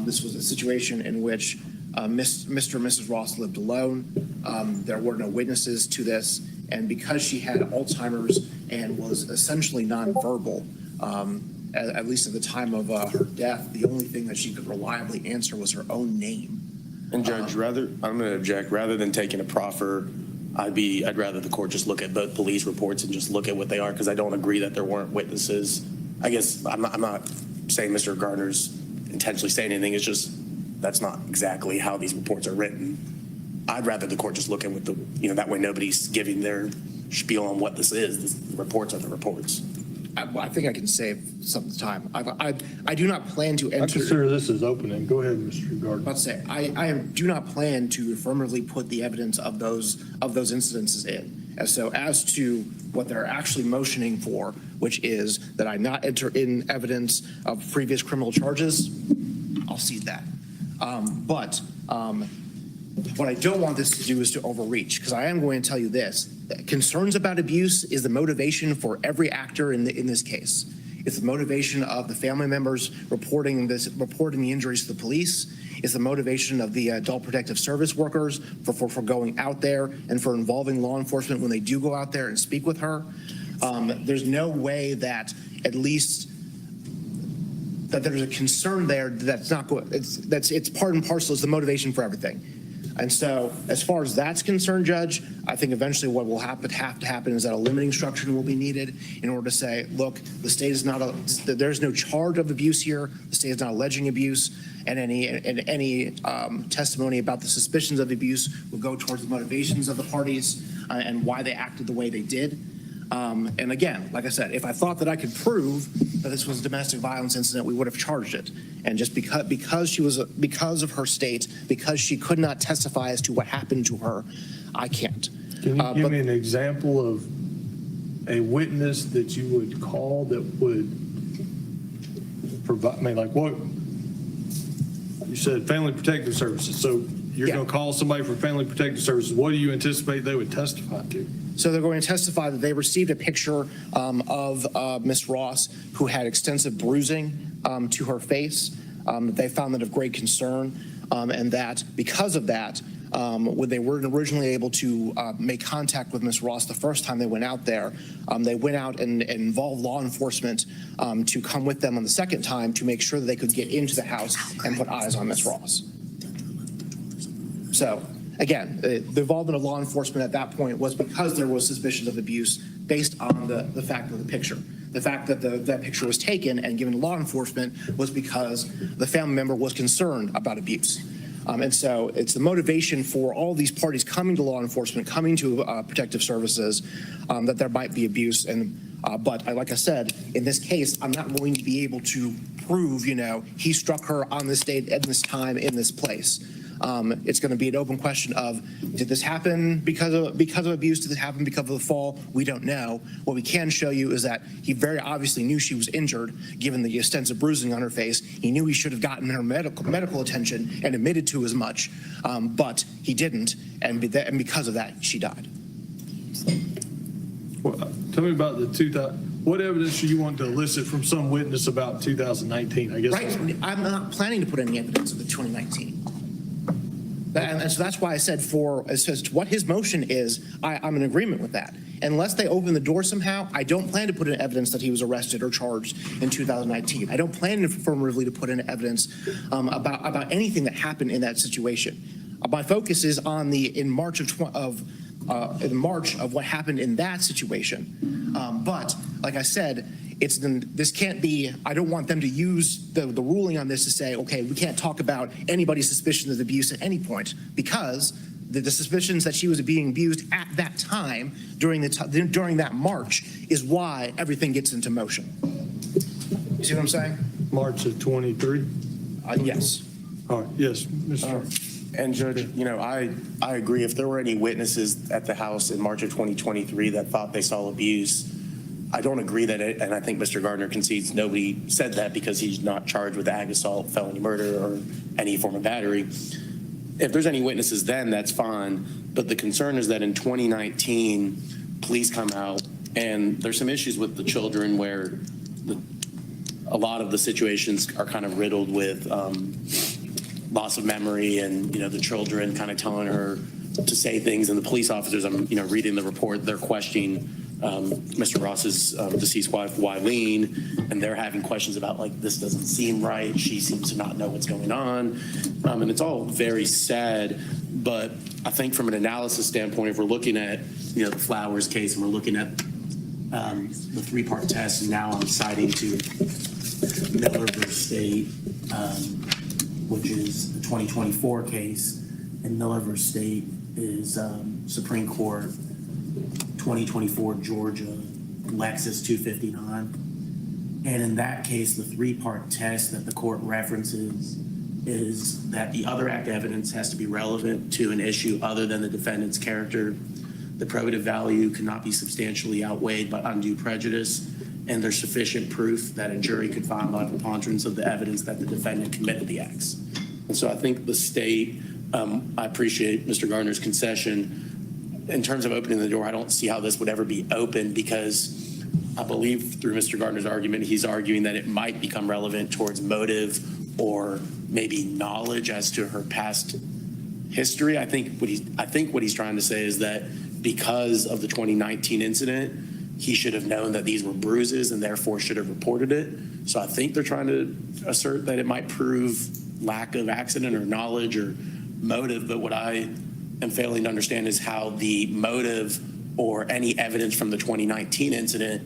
this was a situation in which Mr. and Mrs. Ross lived alone. There were no witnesses to this. And because she had Alzheimer's and was essentially nonverbal, at least at the time of her death, the only thing that she could reliably answer was her own name. And Judge, I'm going to object, rather than taking a proffer, I'd rather the court just look at both police reports and just look at what they are, because I don't agree that there weren't witnesses. I guess I'm not saying Mr. Gardner's intentionally saying anything. It's just that's not exactly how these reports are written. I'd rather the court just look at what that way nobody's giving their spiel on what this is. The reports are the reports. I think I can save some time. I do not plan to enter. I consider this as opening. Go ahead, Mr. Gardner. Let's say I do not plan to affirmatively put the evidence of those incidences in. And so as to what they're actually motioning for, which is that I not enter in evidence of previous criminal charges, I'll cede that. But what I don't want this to do is to overreach, because I am going to tell you this. Concerns about abuse is the motivation for every actor in this case. It's the motivation of the family members reporting the injuries to the police. It's the motivation of the adult protective service workers for going out there and for involving law enforcement when they do go out there and speak with her. There's no way that at least that there's a concern there that's not good. It's part and parcel. It's the motivation for everything. And so as far as that's concerned, Judge, I think eventually what will have to happen is that a limiting instruction will be needed in order to say, look, the state is not there's no charge of abuse here. The state is not alleging abuse, and any testimony about the suspicions of abuse will go towards the motivations of the parties and why they acted the way they did. And again, like I said, if I thought that I could prove that this was a domestic violence incident, we would have charged it. And just because of her state, because she could not testify as to what happened to her, I can't. Can you give me an example of a witness that you would call that would provide, like what? You said Family Protective Services. So you're going to call somebody from Family Protective Services. What do you anticipate they would testify to? So they're going to testify that they received a picture of Miss Ross, who had extensive bruising to her face. They found that of great concern, and that because of that, when they weren't originally able to make contact with Miss Ross the first time they went out there, they went out and involved law enforcement to come with them on the second time to make sure that they could get into the house and put eyes on Miss Ross. So again, the involvement of law enforcement at that point was because there was suspicions of abuse based on the fact of the picture. The fact that that picture was taken and given to law enforcement was because the family member was concerned about abuse. And so it's the motivation for all these parties coming to law enforcement, coming to protective services, that there might be abuse. But like I said, in this case, I'm not going to be able to prove, he struck her on this date, at this time, in this place. It's going to be an open question of, did this happen because of abuse? Did it happen because of the fall? We don't know. What we can show you is that he very obviously knew she was injured, given the extensive bruising on her face. He knew he should have gotten her medical attention and admitted to as much, but he didn't, and because of that, she died. Well, tell me about the 2000. What evidence do you want to elicit from some witness about 2019? I guess. Right. I'm not planning to put any evidence of the 2019. And so that's why I said as to what his motion is, I'm in agreement with that. Unless they open the door somehow, I don't plan to put in evidence that he was arrested or charged in 2019. I don't plan affirmatively to put in evidence about anything that happened in that situation. My focus is on in March of what happened in that situation. But like I said, this can't be, I don't want them to use the ruling on this to say, okay, we can't talk about anybody's suspicion of abuse at any point, because the suspicions that she was being abused at that time during that march is why everything gets into motion. You see what I'm saying? March of 23? Yes. All right, yes, Mr. And Judge, I agree. If there were any witnesses at the house in March of 2023 that thought they saw abuse, I don't agree and I think Mr. Gardner concedes nobody said that because he's not charged with ag assault, felony murder, or any form of battery. If there's any witnesses then, that's fine. But the concern is that in 2019, police come out and there's some issues with the children where a lot of the situations are kind of riddled with loss of memory, and the children kind of telling her to say things, and the police officers, I'm reading the report, they're questioning Mr. Ross's deceased wife, Wileen, and they're having questions about this doesn't seem right. She seems to not know what's going on, and it's all very sad. But I think from an analysis standpoint, if we're looking at the Flowers case and we're looking at the three-part test, and now I'm citing to Miller v. State, which is the 2024 case, and Miller v. State is Supreme Court 2024 Georgia Lexus 259. And in that case, the three-part test that the court references is that the other act evidence has to be relevant to an issue other than the defendant's character. The probative value cannot be substantially outweighed by undue prejudice, and there's sufficient proof that a jury could find by preponderance of the evidence that the defendant committed the acts. And so I think the state, I appreciate Mr. Gardner's concession. In terms of opening the door, I don't see how this would ever be open, because I believe through Mr. Gardner's argument, he's arguing that it might become relevant towards motive or maybe knowledge as to her past history. I think what he's trying to say is that because of the 2019 incident, he should have known that these were bruises and therefore should have reported it. So I think they're trying to assert that it might prove lack of accident or knowledge or motive. But what I am failing to understand is how the motive or any evidence from the 2019 incident,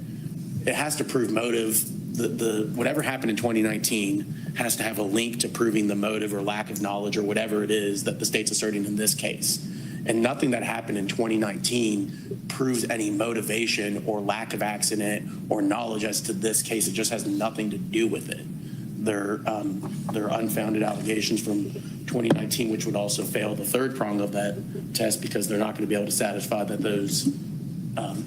it has to prove motive. Whatever happened in 2019 has to have a link to proving the motive or lack of knowledge or whatever it is that the state's asserting in this case. And nothing that happened in 2019 proves any motivation or lack of accident or knowledge as to this case. It just has nothing to do with it. They're unfounded allegations from 2019, which would also fail the third prong of that test, because they're not going to be able to satisfy that those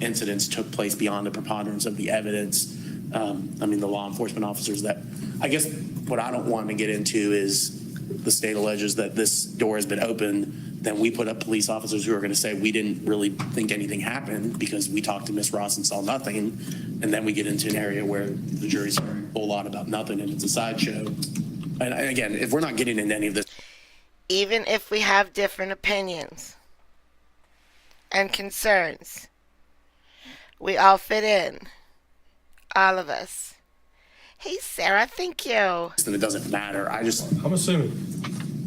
incidents took place beyond the preponderance of the evidence. The law enforcement officers that, I guess what I don't want to get into is the state alleges that this door has been opened then we put up police officers who are going to say, we didn't really think anything happened because we talked to Miss Ross and saw nothing. And then we get into an area where the jury's hearing a whole lot about nothing and it's a sideshow. And again, if we're not getting into any of this. Even if we have different opinions and concerns, we all fit in. All of us. Hey, Sarah, thank you. Then it doesn't matter. I'm assuming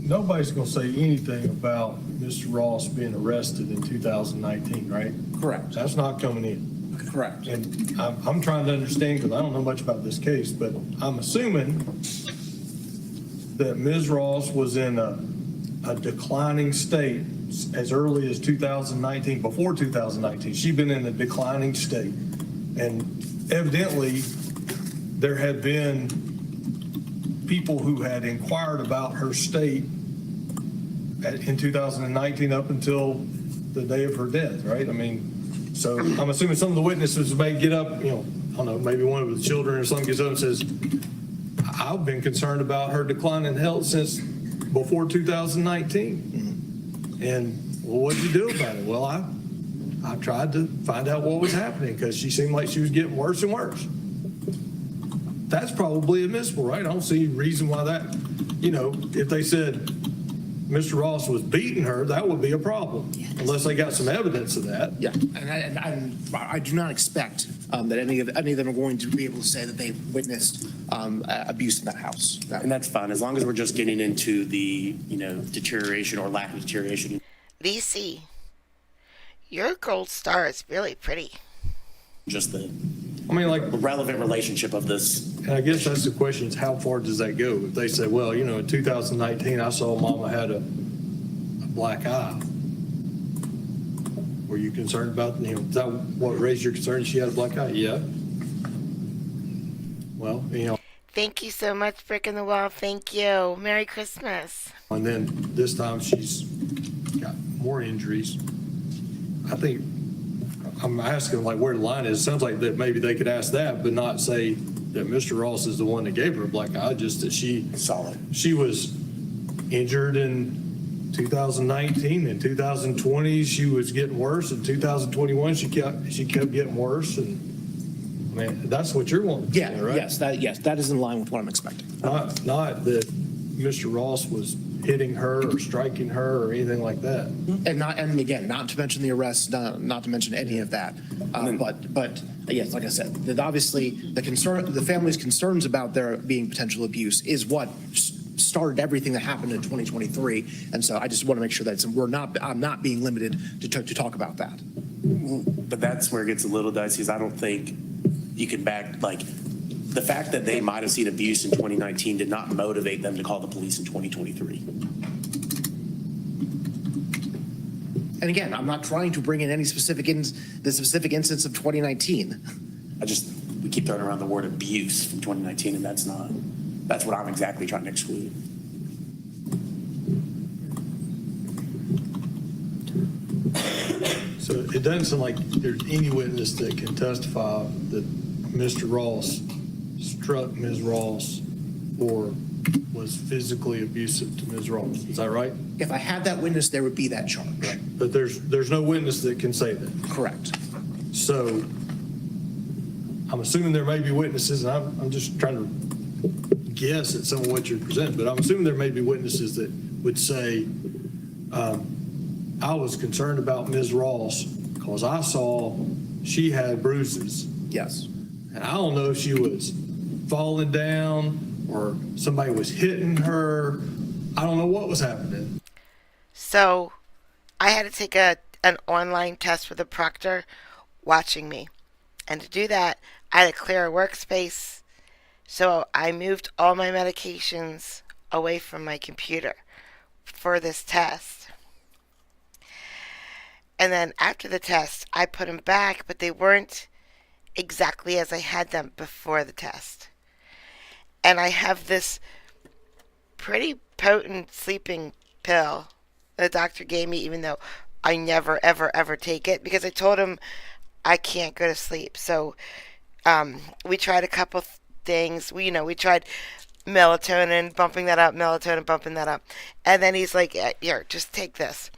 nobody's going to say anything about Mr. Ross being arrested in 2019, right? Correct. That's not coming in. Correct. And I'm trying to understand, because I don't know much about this case, but I'm assuming that Ms. Ross was in a declining state as early as 2019, before 2019. She'd been in a declining state. And evidently, there had been people who had inquired about her state in 2019 up until the day of her death, right? I mean, so I'm assuming some of the witnesses may get up, I don't know, maybe one of the children or something gets up and says, I've been concerned about her decline in health since before 2019. And well, what'd you do about it? Well, I tried to find out what was happening because she seemed like she was getting worse and worse. That's probably admissible, right? I don't see a reason why that, if they said Mr. Ross was beating her, that would be a problem, unless they got some evidence of that. Yeah, and I do not expect that any of them are going to be able to say that they witnessed abuse in that house. No. And that's fine, as long as we're just getting into the, deterioration or lack of deterioration. DC, your gold star is really pretty. Just the the relevant relationship of this. And I guess that's the question, is how far does that go? If they say, well, in 2019, I saw Mama had a black eye. Were you concerned about, is that what raised your concern? She had a black eye? Yeah. Well, Thank you so much, Brick in the Wall. Thank you. Merry Christmas. And then this time she's got more injuries. I think I'm asking where the line is. It sounds like that maybe they could ask that, but not say that Mr. Ross is the one that gave her a black eye, just that she was injured in 2019. In 2020, she was getting worse. In 2021, she kept getting worse. And I mean, that's what you're wanting to say, right? Yes, that is in line with what I'm expecting. Not that Mr. Ross was hitting her or striking her or anything like that. And again, not to mention the arrest, not to mention any of that. But yes, like I said, that obviously the family's concerns about there being potential abuse is what started everything that happened in 2023. And so I just want to make sure that I'm not being limited to talk about that. But that's where it gets a little dicey, because I don't think you can back, the fact that they might have seen abuse in 2019 did not motivate them to call the police in 2023. And again, I'm not trying to bring in any specific instance of 2019. We keep throwing around the word abuse from 2019, and that's what I'm exactly trying to exclude. So it doesn't sound like there's any witness that can testify that Mr. Ross struck Ms. Ross or was physically abusive to Ms. Ross. Is that right? If I had that witness, there would be that charge. Right. But there's no witness that can say that. Correct. So I'm assuming there may be witnesses, and I'm just trying to guess at some of what you're presenting, but I'm assuming there may be witnesses that would say, I was concerned about Ms. Ross because I saw she had bruises. Yes. And I don't know if she was falling down or somebody was hitting her. I don't know what was happening. So I had to take an online test with a proctor watching me. And to do that, I had to clear a workspace. So I moved all my medications away from my computer for this test. And then after the test, I put them back, but they weren't exactly as I had them before the test. And I have this pretty potent sleeping pill the doctor gave me, even though I never, ever, ever take it, because I told him I can't go to sleep. So we tried a couple things. We tried melatonin, bumping that up, melatonin, bumping that up. And then he's like, "Yeah, here, just take this."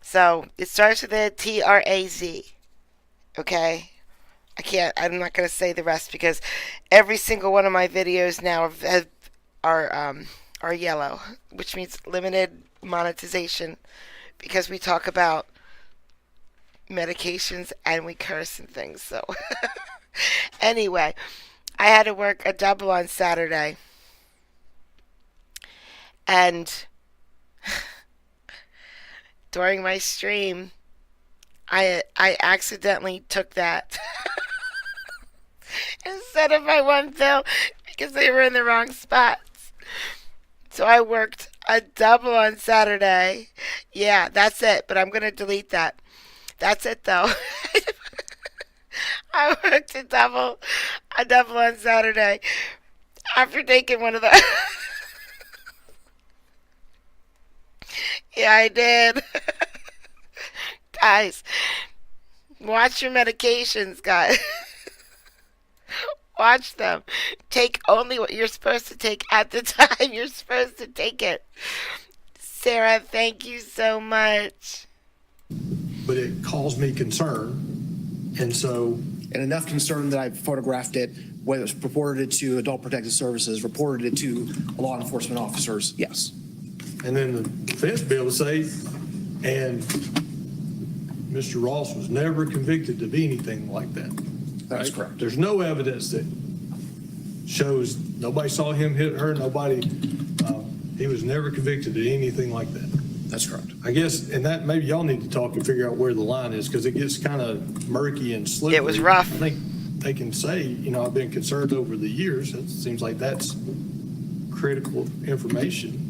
So it starts with a TRAZ. Okay? I'm not going to say the rest because every single one of my videos now are yellow, which means limited monetization because we talk about medications and we curse and things. So anyway, I had to work a double on Saturday. And during my stream, I accidentally took that instead of my one pill because they were in the wrong spots. So I worked a double on Saturday. Yeah, that's it. But I'm going to delete that. That's it, though. I worked a double on Saturday after taking one of the. Yeah, I did. Guys, watch your medications, guys. Watch them. Take only what you're supposed to take at the time you're supposed to take it. Sarah, thank you so much. But it caused me concern. And so. And enough concern that I photographed it, whether it's reported it to Adult Protective Services, reported it to law enforcement officers, yes. And then the defense be able to say, and Mr. Ross was never convicted of anything like that. That's right? correct. There's no evidence that shows nobody saw him hit her, he was never convicted of anything like that. That's correct. I guess, and that maybe y'all need to talk and figure out where the line is because it gets kind of murky and slippery. It was rough. I think they can say, I've been concerned over the years. It seems like that's critical information.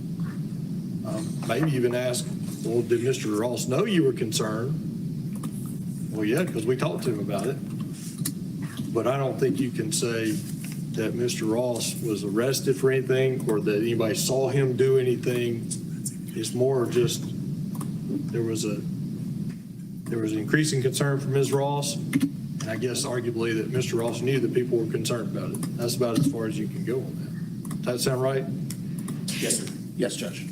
Maybe even ask, well, did Mr. Ross know you were concerned? Well, yeah, because we talked to him about it. But I don't think you can say that Mr. Ross was arrested for anything or that anybody saw him do anything. It's more just there was increasing concern for Ms. Ross, and I guess arguably that Mr. Ross knew that people were concerned about it. That's about as far as you can go on that. Does that sound right? Yes, sir. Yes, Judge.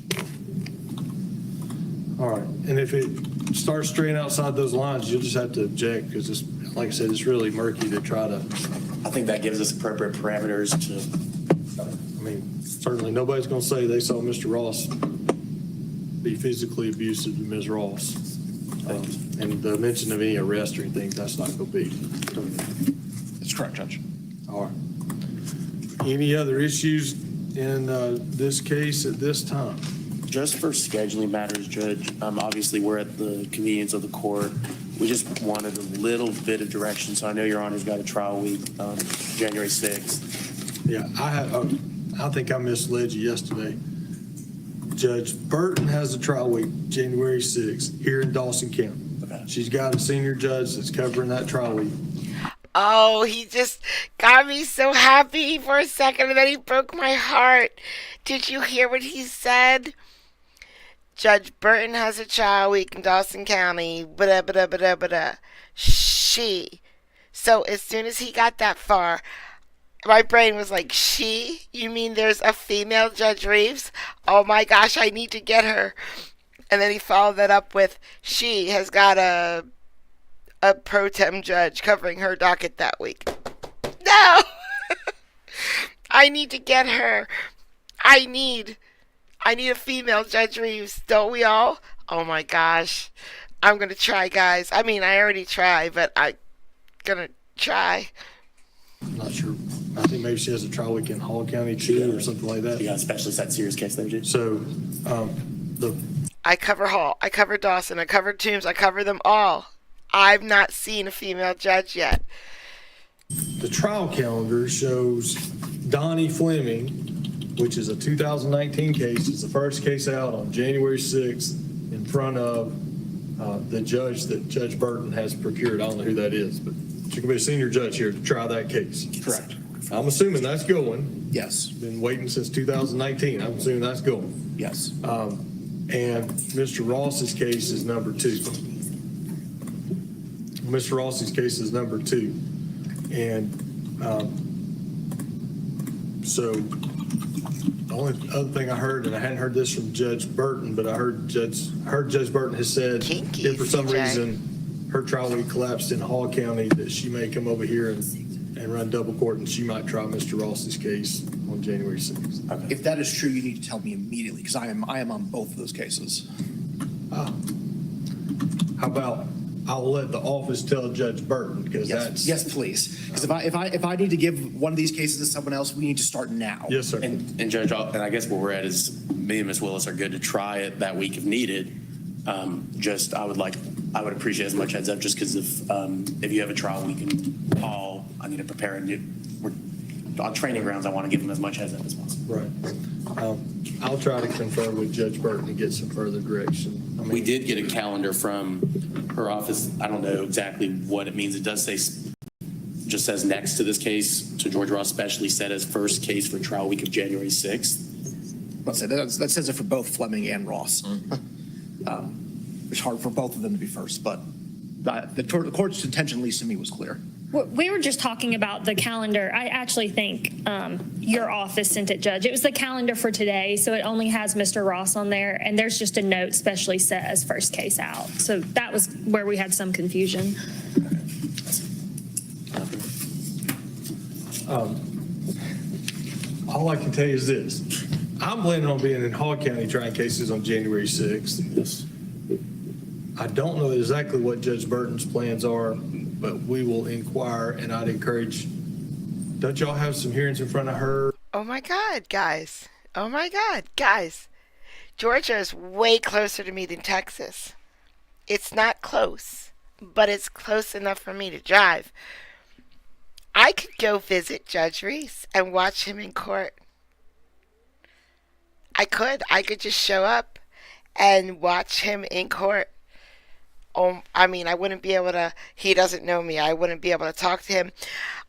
All right, and if it starts straying outside those lines, you'll just have to object because it's, like I said, it's really murky to try to. I think that gives us appropriate parameters to. I mean, certainly nobody's going to say they saw Mr. Ross be physically abusive to Ms. Ross. And the mention of any arrest or anything, that's not going to be. That's correct, Judge. All right. Any other issues in this case at this time? Just for scheduling matters, Judge, obviously we're at the convenience of the court. We just wanted a little bit of direction. So I know Your Honor's got a trial week, January 6th. Yeah, I think I misled you yesterday. Judge Burton has a trial week, January 6th, here in Dawson County. Okay. She's got a senior judge that's covering that trial week. Oh, he just got me so happy for a second and then he broke my heart. Did you hear what he said? Judge Burton has a trial week in Dawson County. Bada, bada, bada, bada. She. So as soon as he got that far, my brain was like, she? You mean there's a female Judge Reeves? Oh my gosh, I need to get her. And then he followed that up with, she has got a pro tem judge covering her docket that week. No! I need to get her. I need a female Judge Reeves. Don't we all? Oh my gosh. I'm going to try, guys. I mean, I already try, but I'm going to try. I'm not sure. I think maybe she has a trial week in Hall County too or something like that. Yeah, especially that serious case there, Judge. So, I cover Hall. I cover Dawson. I cover Toombs. I cover them all. I've not seen a female judge yet. The trial calendar shows Donnie Fleming, which is a 2019 case. It's the first case out on January 6th in front of the judge that Judge Burton has procured. I don't know who that is, but she can be a senior judge here to try that case. Correct. I'm assuming that's going. Yes. Been waiting since 2019. I'm assuming that's going. Yes. And Mr. Ross's case is number 2. Mr. Ross's case is number 2. And so The only other thing I heard, and I hadn't heard this from Judge Burton, but I heard Judge Burton has said Kinky, if for some CJ. reason her trial week collapsed in Hall County, that she may come over here and run double court, and she might try Mr. Ross's case on January 6th. If that is true, you need to tell me immediately, because I am on both of those cases. How about I'll let the office tell Judge Burton, because that's. Yes, please. Because if I need to give one of these cases to someone else, we need to start now. Yes, sir. And Judge, and I guess where we're at is me and Ms. Willis are good to try it that week if needed. I would appreciate as much heads up, just because if you have a trial week in Hall, I need to prepare we're on training grounds. I want to give them as much heads up as possible. Right. I'll try to confer with Judge Burton and get some further direction. We did get a calendar from her office. I don't know exactly what it means. It does say, just says next to this case, to George Ross specially set as first case for trial week of January 6th. That says it for both Fleming and Ross. It's hard for both of them to be first, but the court's intention, at least to me, was clear. We were just talking about the calendar. I actually think your office sent it, Judge. It was the calendar for today, so it only has Mr. Ross on there, and there's just a note specially set as first case out. So that was where we had some confusion. All I can tell you is this. I'm planning on being in Hall County trying cases on January 6th. Yes. I don't know exactly what Judge Burton's plans are, but we will inquire, and I'd encourage, don't y'all have some hearings in front of her? Oh my God, guys. Oh my God, guys. Georgia is way closer to me than Texas. It's not close, but it's close enough for me to drive. I could go visit Judge Reese and watch him in court. I could just show up and watch him in court. I mean, I wouldn't be able to, he doesn't know me. I wouldn't be able to talk to him.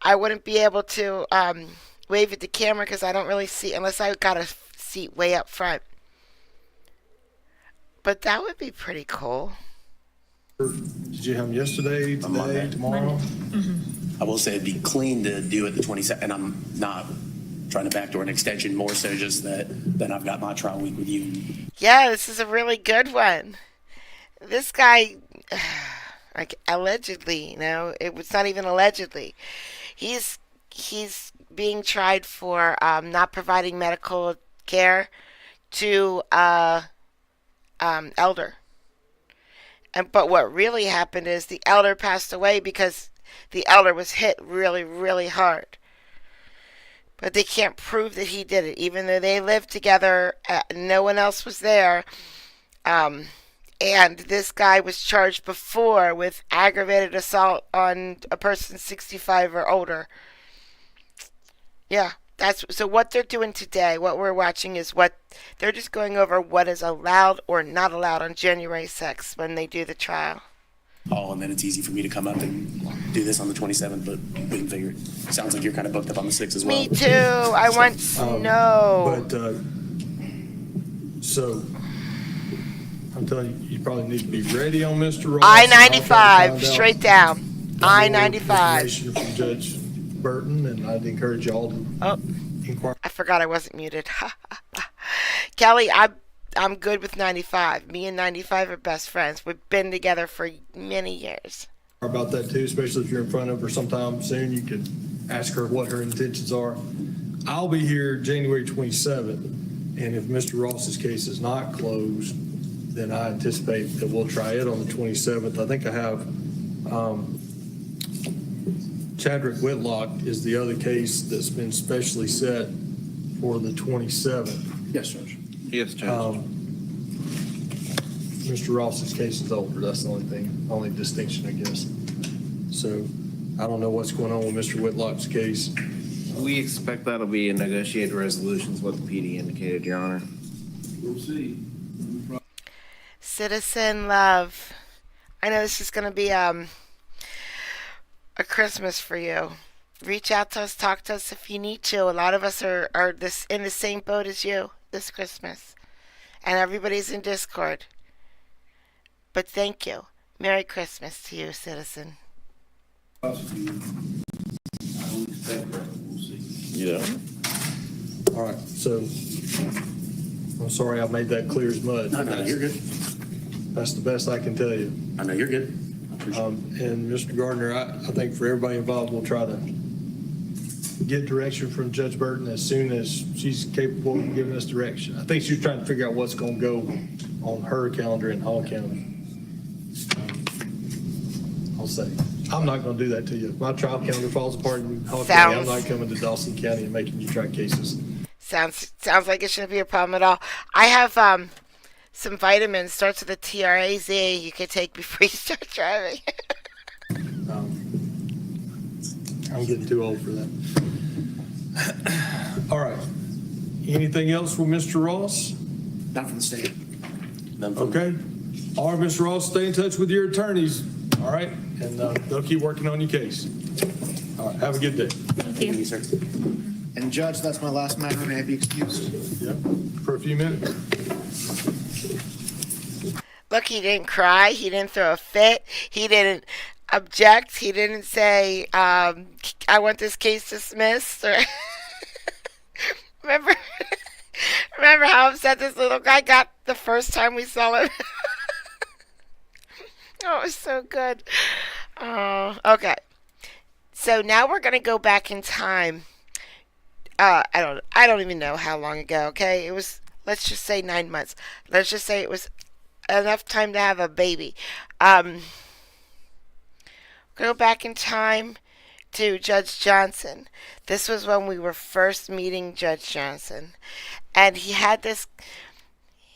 I wouldn't be able to wave at the camera because I don't really see, unless I got a seat way up front. But that would be pretty cool. Did you have them yesterday, today, tomorrow? I will say it'd be clean to do it the 22nd, and I'm not trying to backdoor an extension, more so just that then I've got my trial week with you. Yeah, this is a really good one. This guy, like allegedly, it's not even allegedly. He's being tried for not providing medical care to elder. But what really happened is the elder passed away because the elder was hit really, really hard. But they can't prove that he did it, even though they lived together. No one else was there. And this guy was charged before with aggravated assault on a person 65 or older. Yeah, so what they're doing today, what we're watching is they're just going over what is allowed or not allowed on January 6th when they do the trial. Oh, and then it's easy for me to come up and do this on the 27th, but we can figure it. Sounds like you're kind of booked up on the 6th as well. Me too. I want snow. But, so, I'm telling you, you probably need to be ready on Mr. Ross. I-95, straight down. I-95. Information from Judge Burton, and I'd encourage y'all to inquire. I forgot I wasn't muted. Kelly, I'm good with 95. Me and 95 are best friends. We've been together for many years. About that too, especially if you're in front of her sometime soon, you could ask her what her intentions are. I'll be here January 27th, and if Mr. Ross's case is not closed, then I anticipate that we'll try it on the 27th. I think I have Chadwick Whitlock is the other case that's been specially set for the 27th. Yes, Judge. Yes, Judge. Mr. Ross's case is older. That's the only distinction, I guess. So I don't know what's going on with Mr. Whitlock's case. We expect that'll be a negotiated resolution, is what the PD indicated, Your Honor. We'll see. Citizen love. I know this is going to be a Christmas for you. Reach out to us, talk to us if you need to. A lot of us are in the same boat as you this Christmas. And everybody's in Discord. But thank you. Merry Christmas to you, citizen. Yeah. All right. So I'm sorry I made that clear as mud. No, you're good. That's the best I can tell you. I know you're good. And Mr. Gardner, I think for everybody involved, we'll try to get direction from Judge Burton as soon as she's capable of giving us direction. I think she's trying to figure out what's going to go on her calendar in Hall County. I'll say, I'm not going to do that to you. If my trial calendar falls apart in Hall County, I'm not coming to Dawson County and making you try cases. Sounds like it shouldn't be a problem at all. I have some vitamins, starts with a TRAZ, you could take before you start driving. I'm getting too old for that. All right. Anything else with Mr. Ross? Not from the state. Okay. All right, Mr. Ross, stay in touch with your attorneys. All right. And they'll keep working on your case. All right. Have a good day. Thank you. Sir. And Judge, that's my last matter. May I be excused? Yeah. For a few minutes. Look, he didn't cry. He didn't throw a fit. He didn't object. He didn't say, I want this case dismissed. Or remember how upset this little guy got the first time we saw him? Oh, it was so good. Oh, okay. So now we're going to go back in time. I don't even know how long ago, okay? It was, let's just say 9 months. Let's just say it was enough time to have a baby. Go back in time to Judge Johnson. This was when we were first meeting Judge Johnson. And he had this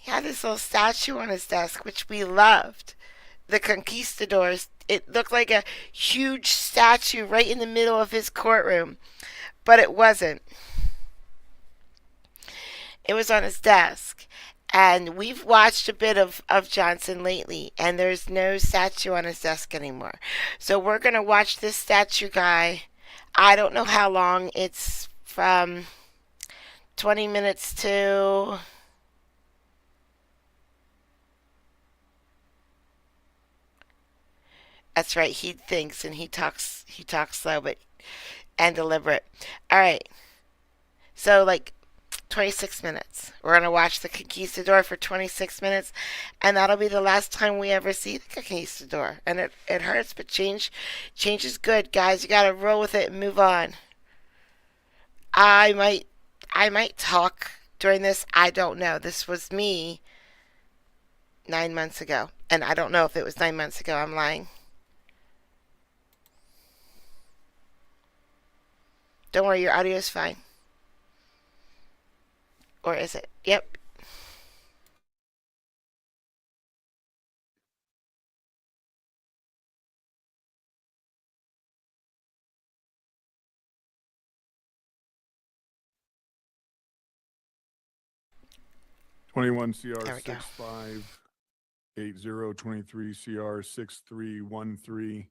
little statue on his desk, which we loved. The conquistadors. It looked like a huge statue right in the middle of his courtroom. But it wasn't. It was on his desk. And we've watched a bit of Johnson lately, and there's no statue on his desk anymore. So we're going to watch this statue guy. I don't know how long. It's from 20 minutes to... That's right, he thinks and he talks slow and deliberate. All right. So like 26 minutes. We're going to watch the conquistador for 26 minutes, and that'll be the last time we ever see the conquistador. And it hurts, but change is good, guys. You got to roll with it and move on. I might talk during this. I don't know. This was me 9 months ago, and I don't know if it was 9 months ago. I'm lying. Don't worry, your audio is fine. Or is it? Yep. '21 CR There we go. 6580, 23 CR 6313,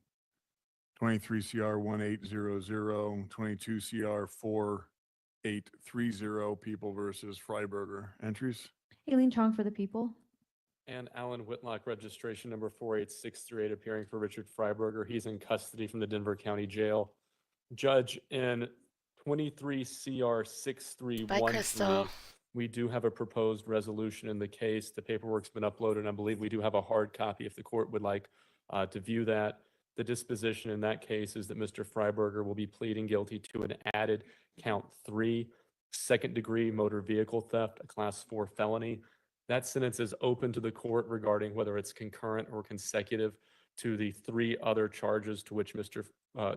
23 CR 1800, 22 CR 4830, People versus Freiberger. Entries? Aileen Chong for the people. And Alan Whitlock, registration number 48638, appearing for Richard Freiberger. He's in custody from the Denver County Jail. Judge, in 23 CR 6313, we do have a proposed resolution in the case. The paperwork's been uploaded, and I believe we do have a hard copy if the court would like to view that. The disposition in that case is that Mr. Freiberger will be pleading guilty to an added count 3, second-degree motor vehicle theft, a class 4 felony. That sentence is open to the court regarding whether it's concurrent or consecutive to the 3 other charges to which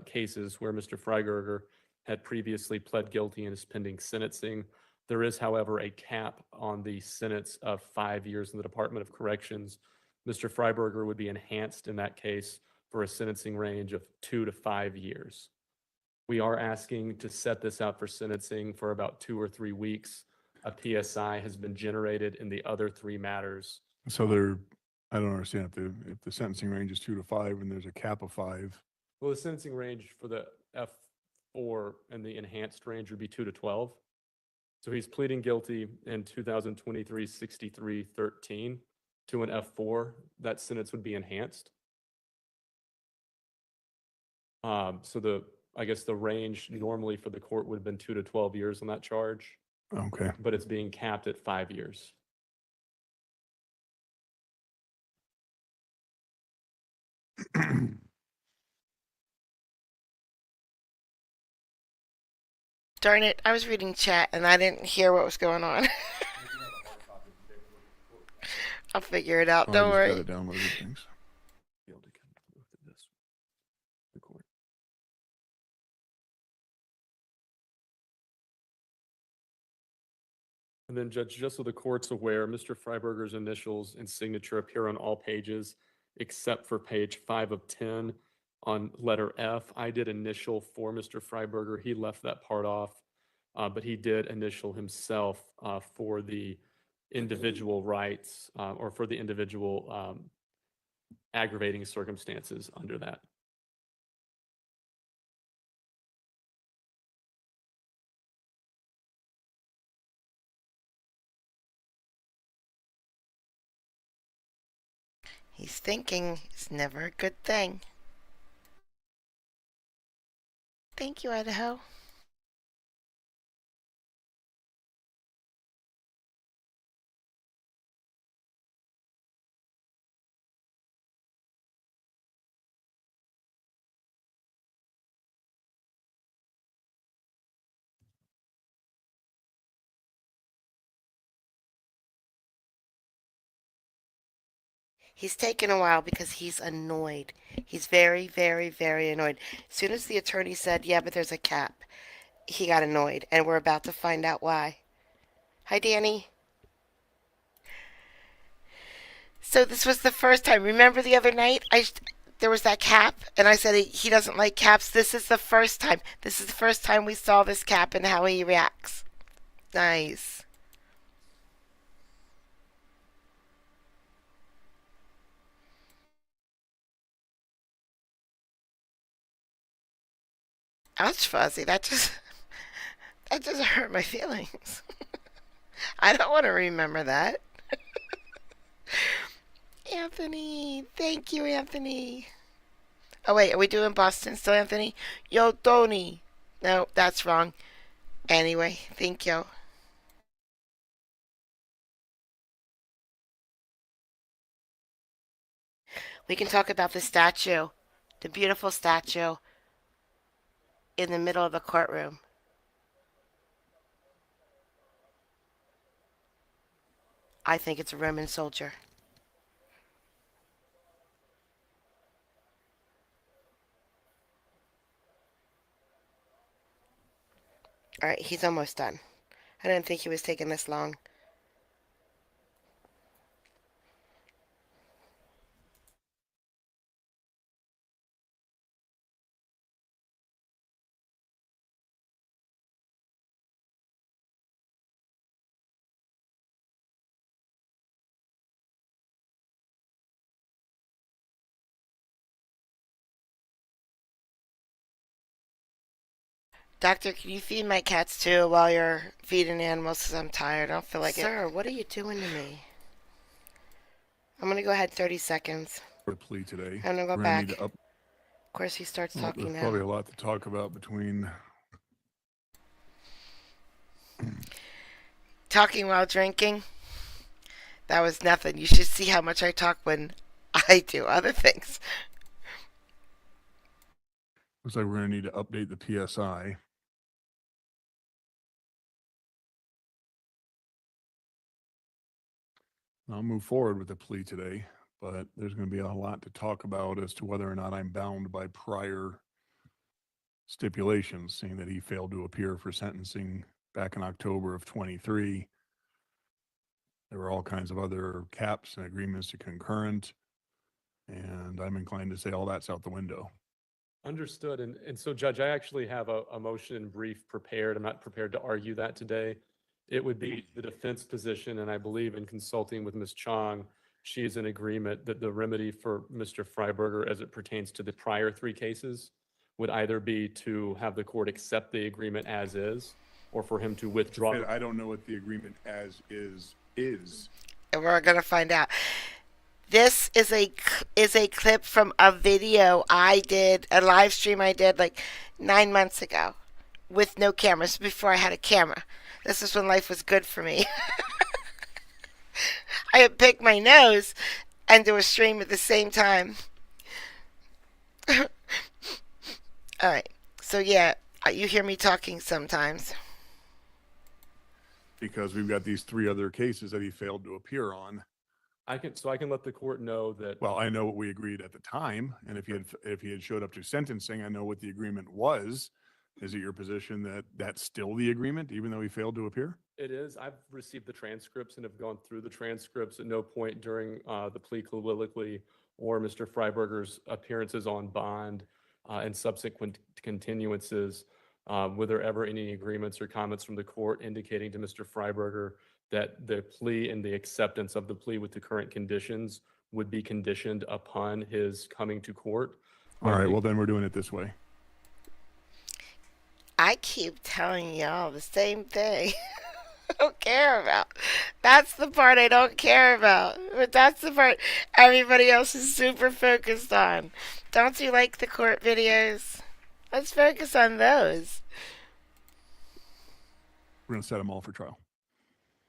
cases where Mr. Freiberger had previously pled guilty and is pending sentencing. There is, however, a cap on the sentence of 5 years in the Department of Corrections. Mr. Freiberger would be enhanced in that case for a sentencing range of 2 to 5 years. We are asking to set this out for sentencing for about 2 or 3 weeks. A PSI has been generated in the other 3 matters. So I don't understand if the sentencing range is 2 to 5 and there's a cap of 5. Well, the sentencing range for the F4 and the enhanced range would be 2 to 12. So he's pleading guilty in 2023 6313 to an F4. That sentence would be enhanced. So I guess the range normally for the court would have been 2 to 12 years on that charge. Okay. but it's being capped at 5 years. Darn it, I was reading chat and I didn't hear what was going on. I'll figure it out, Oh, don't I worry. just got it downloaded, thanks. Be able to come look at this. The court. And then Judge, just so the court's aware, Mr. Freiberger's initials and signature appear on all pages except for page 5 of 10 on letter F. I did initial for Mr. Freiberger. He left that part off, but he did initial himself for the individual rights or for the individual aggravating circumstances under that. He's thinking it's never a good thing. Thank you, Idaho. He's taken a while because he's annoyed. He's very, very, very annoyed. As soon as the attorney said, yeah, but there's a cap, he got annoyed, and we're about to find out why. Hi, Danny. So this was the first time. Remember the other night? There was that cap, and I said he doesn't like caps. This is the first time. This is the first time we saw this cap and how he reacts. Nice. Ouch, Fuzzy. That just hurt my feelings. I don't want to remember that. Anthony. Thank you, Anthony. Oh, wait. Are we doing Boston still, Anthony? Yo, Tony. No, that's wrong. Anyway, thank you. We can talk about the statue. The beautiful statue in the middle of the courtroom. I think it's a Roman soldier. All right, he's almost done. I didn't think he was taking this long. Doctor, can you feed my cats too while you're feeding animals? Because I'm tired. I don't feel like it. Sir, what are you doing to me? I'm going to go ahead 30 seconds. For plea today. I'm going to go We're gonna back. need to Of course, he starts talking there's now. probably a lot to talk about between Talking while drinking? That was nothing. You should see how much I talk when I do other things. Looks like we're going to need to update the PSI. I'll move forward with the plea today, but there's going to be a lot to talk about as to whether or not I'm bound by prior stipulations, seeing that he failed to appear for sentencing back in October of 23. There were all kinds of other caps and agreements to concurrent, and I'm inclined to say all that's out the window. Understood. And so, Judge, I actually have a motion brief prepared. I'm not prepared to argue that today. It would be the defense position, and I believe in consulting with Ms. Chong, she is in agreement that the remedy for Mr. Freiberger as it pertains to the prior 3 cases would either be to have the court accept the agreement as is, or for him to withdraw. I don't know what the agreement as is. And we're going to find out. This is a clip from a video I did, a live stream I did like 9 months ago, with no cameras before I had a camera. This is when life was good for me. I would pick my nose and do a stream at the same time. All right. So yeah, you hear me talking sometimes. Because we've got these 3 other cases that he failed to appear on. I can let the court know that. Well, I know what we agreed at the time, and if he had showed up to sentencing, I know what the agreement was. Is it your position that that's still the agreement, even though he failed to appear? It is. I've received the transcripts and have gone through the transcripts. At no point during the plea colloquy or Mr. Freiberger's appearances on bond and subsequent continuances were there ever any agreements or comments from the court indicating to Mr. Freiberger that the plea and the acceptance of the plea with the current conditions would be conditioned upon his coming to court. All right, well, then we're doing it this way. I keep telling y'all the same thing. I don't care about. That's the part I don't care about. But that's the part everybody else is super focused on. Don't you like the court videos? Let's focus on those. We're going to set them all for trial.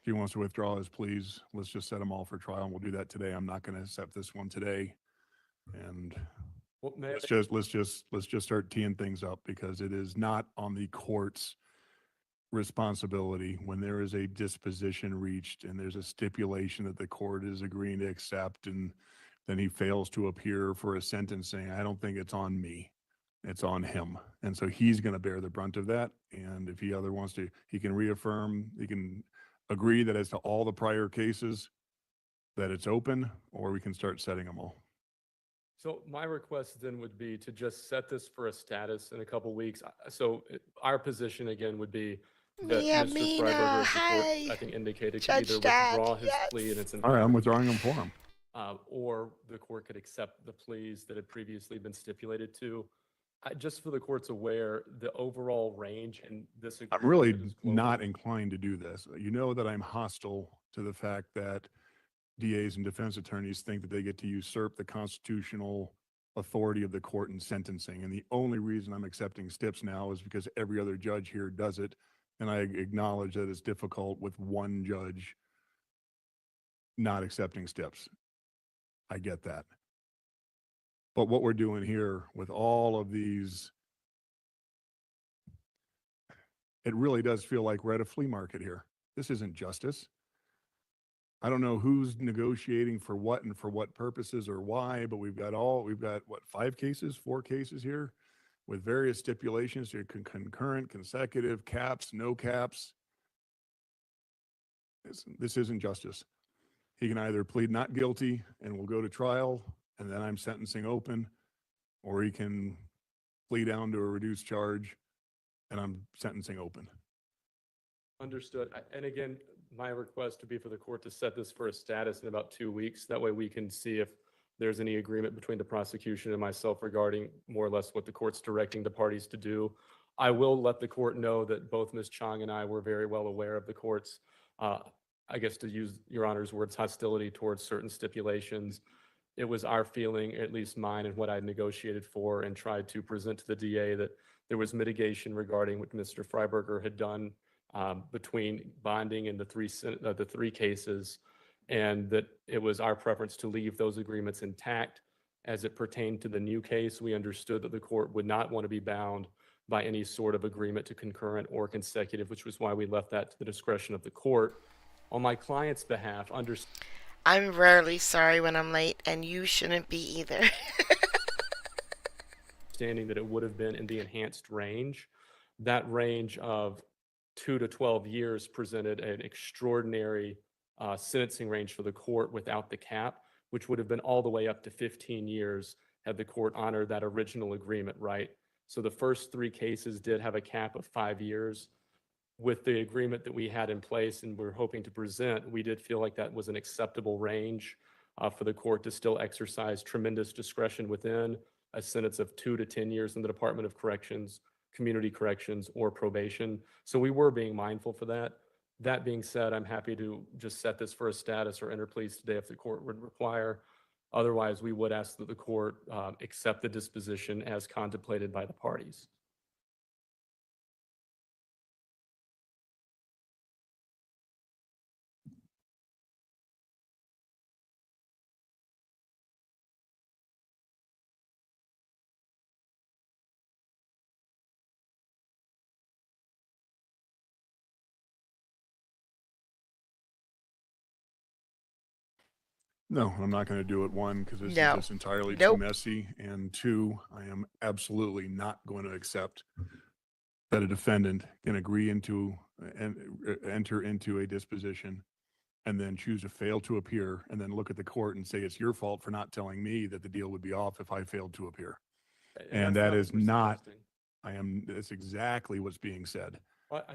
If he wants to withdraw his pleas, let's just set them all for trial, and we'll do that today. I'm not going to accept this one today. And let's just start teeing things up, because it is not on the court's responsibility when there is a disposition reached and there's a stipulation that the court is agreeing to accept, and then he fails to appear for a sentencing. I don't think it's on me. It's on him. And so he's going to bear the brunt of that. And if he wants to, he can reaffirm, he can agree that as to all the prior cases that it's open, or we can start setting them all. So my request then would be to just set this for a status in a couple weeks. So our position again would be that Mia, Mr. Mina, Freiberger, as the hi. court, I think, indicated, could Judge either Dad, withdraw his yes. plea in its All right, I'm entirety, withdrawing them for him. or the court could accept the pleas that had previously been stipulated to. Just for the court's aware, the overall range and this. I'm really not inclined to do this. You know that I'm hostile to the fact that DAs and defense attorneys think that they get to usurp the constitutional authority of the court in sentencing. And the only reason I'm accepting STIPs now is because every other judge here does it. And I acknowledge that it's difficult with one judge not accepting STIPs. I get that. But what we're doing here with all of these, it really does feel like we're at a flea market here. This isn't justice. I don't know who's negotiating for what and for what purposes or why, but we've got what, 4 cases here with various stipulations. You can concurrent, consecutive, caps, no caps. This isn't justice. He can either plead not guilty and we'll go to trial and then I'm sentencing open, or he can plead down to a reduced charge and I'm sentencing open. Understood. And again, my request would be for the court to set this for a status in about 2 weeks. That way we can see if there's any agreement between the prosecution and myself regarding more or less what the court's directing the parties to do. I will let the court know that both Ms. Chong and I were very well aware of the court's, I guess to use Your Honor's words, hostility towards certain stipulations. It was our feeling, at least mine and what I negotiated for and tried to present to the DA, that there was mitigation regarding what Mr. Freiberger had done between bonding and the 3 cases, and that it was our preference to leave those agreements intact. As it pertained to the new case, we understood that the court would not want to be bound by any sort of agreement to concurrent or consecutive, which was why we left that to the discretion of the court. On my client's behalf, I'm rarely sorry when I'm late, and you shouldn't be either. understanding that it would have been in the enhanced range, that range of 2 to 12 years presented an extraordinary sentencing range for the court without the cap, which would have been all the way up to 15 years had the court honored that original agreement, right? So the first 3 cases did have a cap of 5 years. With the agreement that we had in place and we're hoping to present, we did feel like that was an acceptable range for the court to still exercise tremendous discretion within a sentence of 2 to 10 years in the Department of Corrections, Community Corrections, or probation. So we were being mindful for that. That being said, I'm happy to just set this for a status or enter pleas today if the court would require. Otherwise, we would ask that the court accept the disposition as contemplated by the parties. No, I'm not going to do it. One, because this is No. just entirely Nope. too messy. And two, I am absolutely not going to accept that a defendant can agree into and enter into a disposition and then choose to fail to appear and then look at the court and say it's your fault for not telling me that the deal would be off if I failed to appear. And that is not, that's exactly what's being said.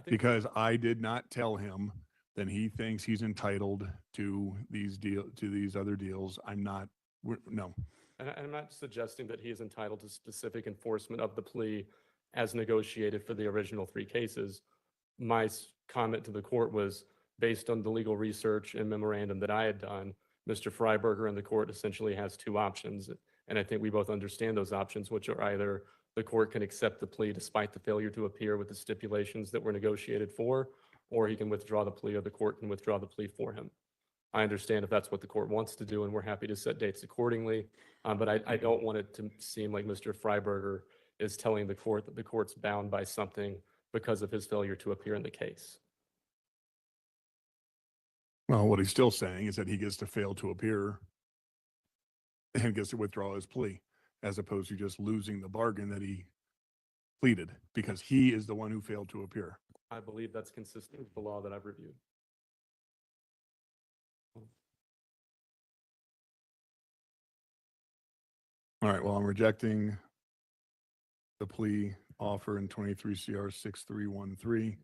Because I did not tell him, then he thinks he's entitled to these other deals. I'm not, no. And I'm not suggesting that he is entitled to specific enforcement of the plea as negotiated for the original 3 cases. My comment to the court was based on the legal research and memorandum that I had done. Mr. Freiberger and the court essentially has 2 options. And I think we both understand those options, which are either the court can accept the plea despite the failure to appear with the stipulations that were negotiated for, or he can withdraw the plea or the court can withdraw the plea for him. I understand if that's what the court wants to do, and we're happy to set dates accordingly. But I don't want it to seem like Mr. Freiberger is telling the court that the court's bound by something because of his failure to appear in the case. Well, what he's still saying is that he gets to fail to appear and gets to withdraw his plea, as opposed to just losing the bargain that he pleaded, because he is the one who failed to appear. I believe that's consistent with the law that I've reviewed. All right, well, I'm rejecting the plea offer in 23 CR 6313.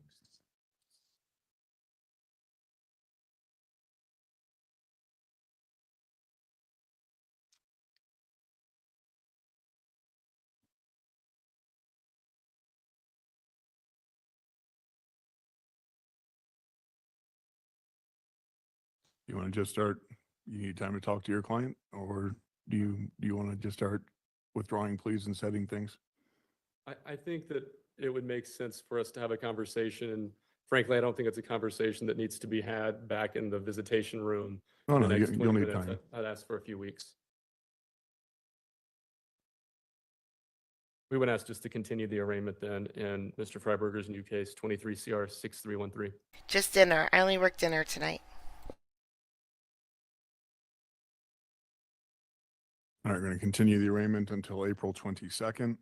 You want to just start, you need time to talk to your client, or do you want to just start withdrawing pleas and setting things? I think that it would make sense for us to have a conversation, and frankly, I don't think it's a conversation that needs to be had back in the visitation room. Oh, in the no, next you'll 20 need minutes. time. I'd ask for a few weeks. We would ask just to continue the arraignment then in Mr. Freiberger's new case, 23 CR 6313. Just dinner. I only work dinner tonight. All right, we're going to continue the arraignment until April 22nd.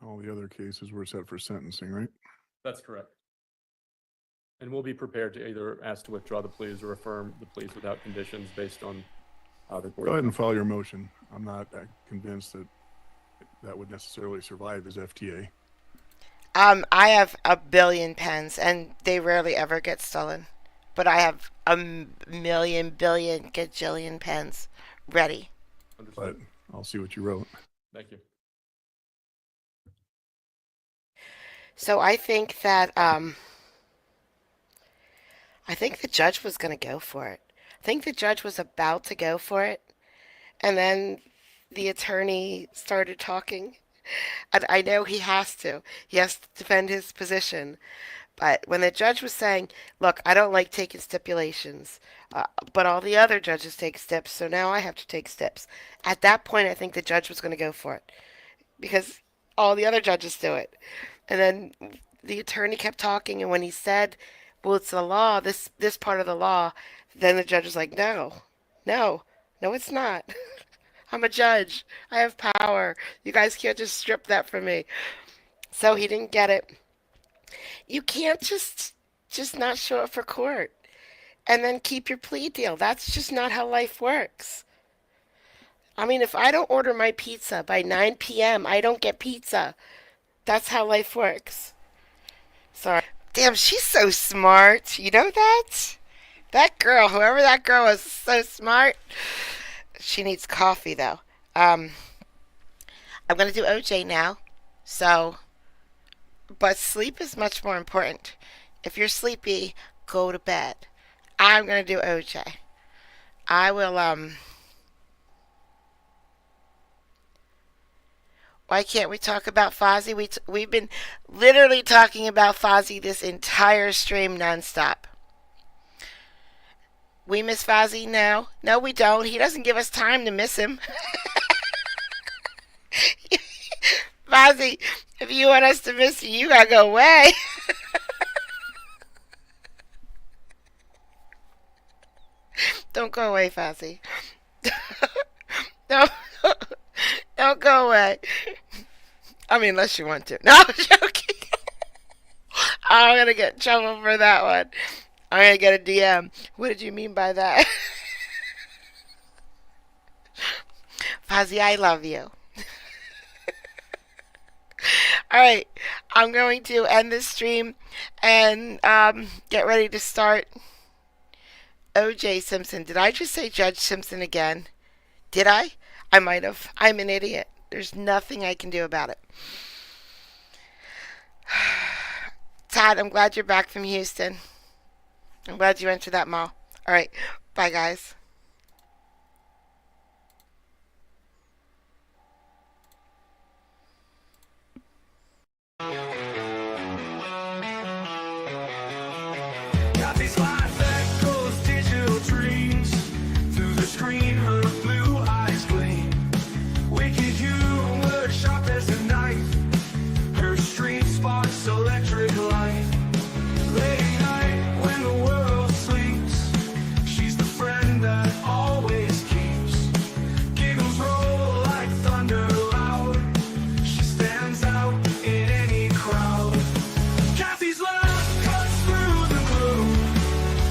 All the other cases were set for sentencing, right? That's correct. And we'll be prepared to either ask to withdraw the pleas or affirm the pleas without conditions based on the court. Go ahead and file your motion. I'm not convinced that that would necessarily survive as FTA. I have a billion pens, and they rarely ever get stolen. But I have a million, billion, gajillion pens ready. But I'll see what you wrote. Thank you. So I think that I think the judge was going to go for it. I think the judge was about to go for it, and then the attorney started talking. And I know he has to. He has to defend his position. But when the judge was saying, look, I don't like taking stipulations, but all the other judges take steps, so now I have to take steps. At that point, I think the judge was going to go for it because all the other judges do it. And then the attorney kept talking, and when he said, well, it's the law, this part of the law, then the judge was like, no, it's not. I'm a judge. I have power. You guys can't just strip that from me. So he didn't get it. You can't just not show up for court and then keep your plea deal. That's just not how life works. I mean, if I don't order my pizza by 9 p.m., I don't get pizza. That's how life works. Sorry. Damn, she's so smart. You know that? That girl, whoever that girl was, so smart. She needs coffee though. I'm gonna do OJ now. So, but sleep is much more important. If you're sleepy, go to bed. I'm gonna do OJ. I will Why can't we talk about Fozzie? We've been literally talking about Fozzie this entire stream nonstop. We miss Fozzie? No. No, we don't. He doesn't give us time to miss him. Fozzie, if you want us to miss you, you gotta go away. Don't go away, Fozzie. Don't, don't go away. I mean, unless you want to. No, I'm joking. I'm gonna get in trouble for that one. I'm gonna get a DM. What did you mean by that? Fozzie, I love you. Alright, I'm going to end this stream and get ready to start OJ Simpson. Did I just say Judge Simpson again? Did I? I might have. I'm an idiot. There's nothing I can do about it. Todd, I'm glad you're back from Houston. I'm glad you went to that mall. Alright, bye guys. Got these lights that goes digital dreams through the screen, her blue eyes gleam. Wicked humor, sharp as a knife. Her street sparks electric light. Late night when the world sleeps, she's the friend that always keeps. Giggles roll like thunder loud. She stands out in any crowd. Kathy's laugh cuts through the gloom.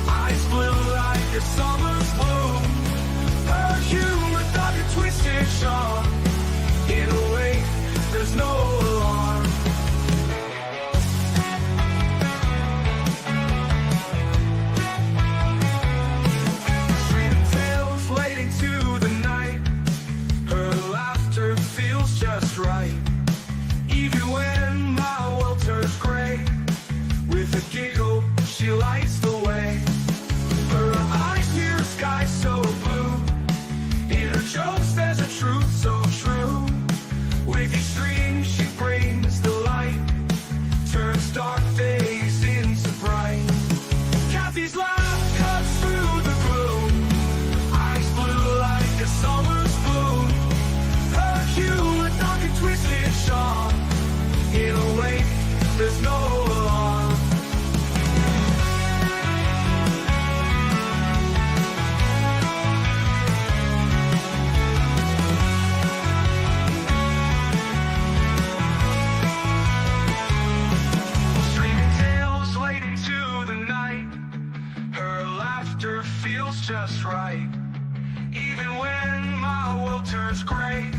Eyes blue like a summer's bloom. Her humor dark and twisted sharp. In a way, there's no alarm. Freedom tales late into the night. Her laughter feels just right. Even when my world turns gray, with a giggle, she lights the way. Her eyes near a sky so blue. In her jokes, there's a truth so true. With each stream, she brings the light. Turns dark days into bright. Kathy's laugh cuts through the gloom. Eyes blue like a summer's bloom. Her humor dark and twisted sharp. In a way, there's no alarm. Streaming tales late into the night. Her laughter feels just right. Even when my world turns gray.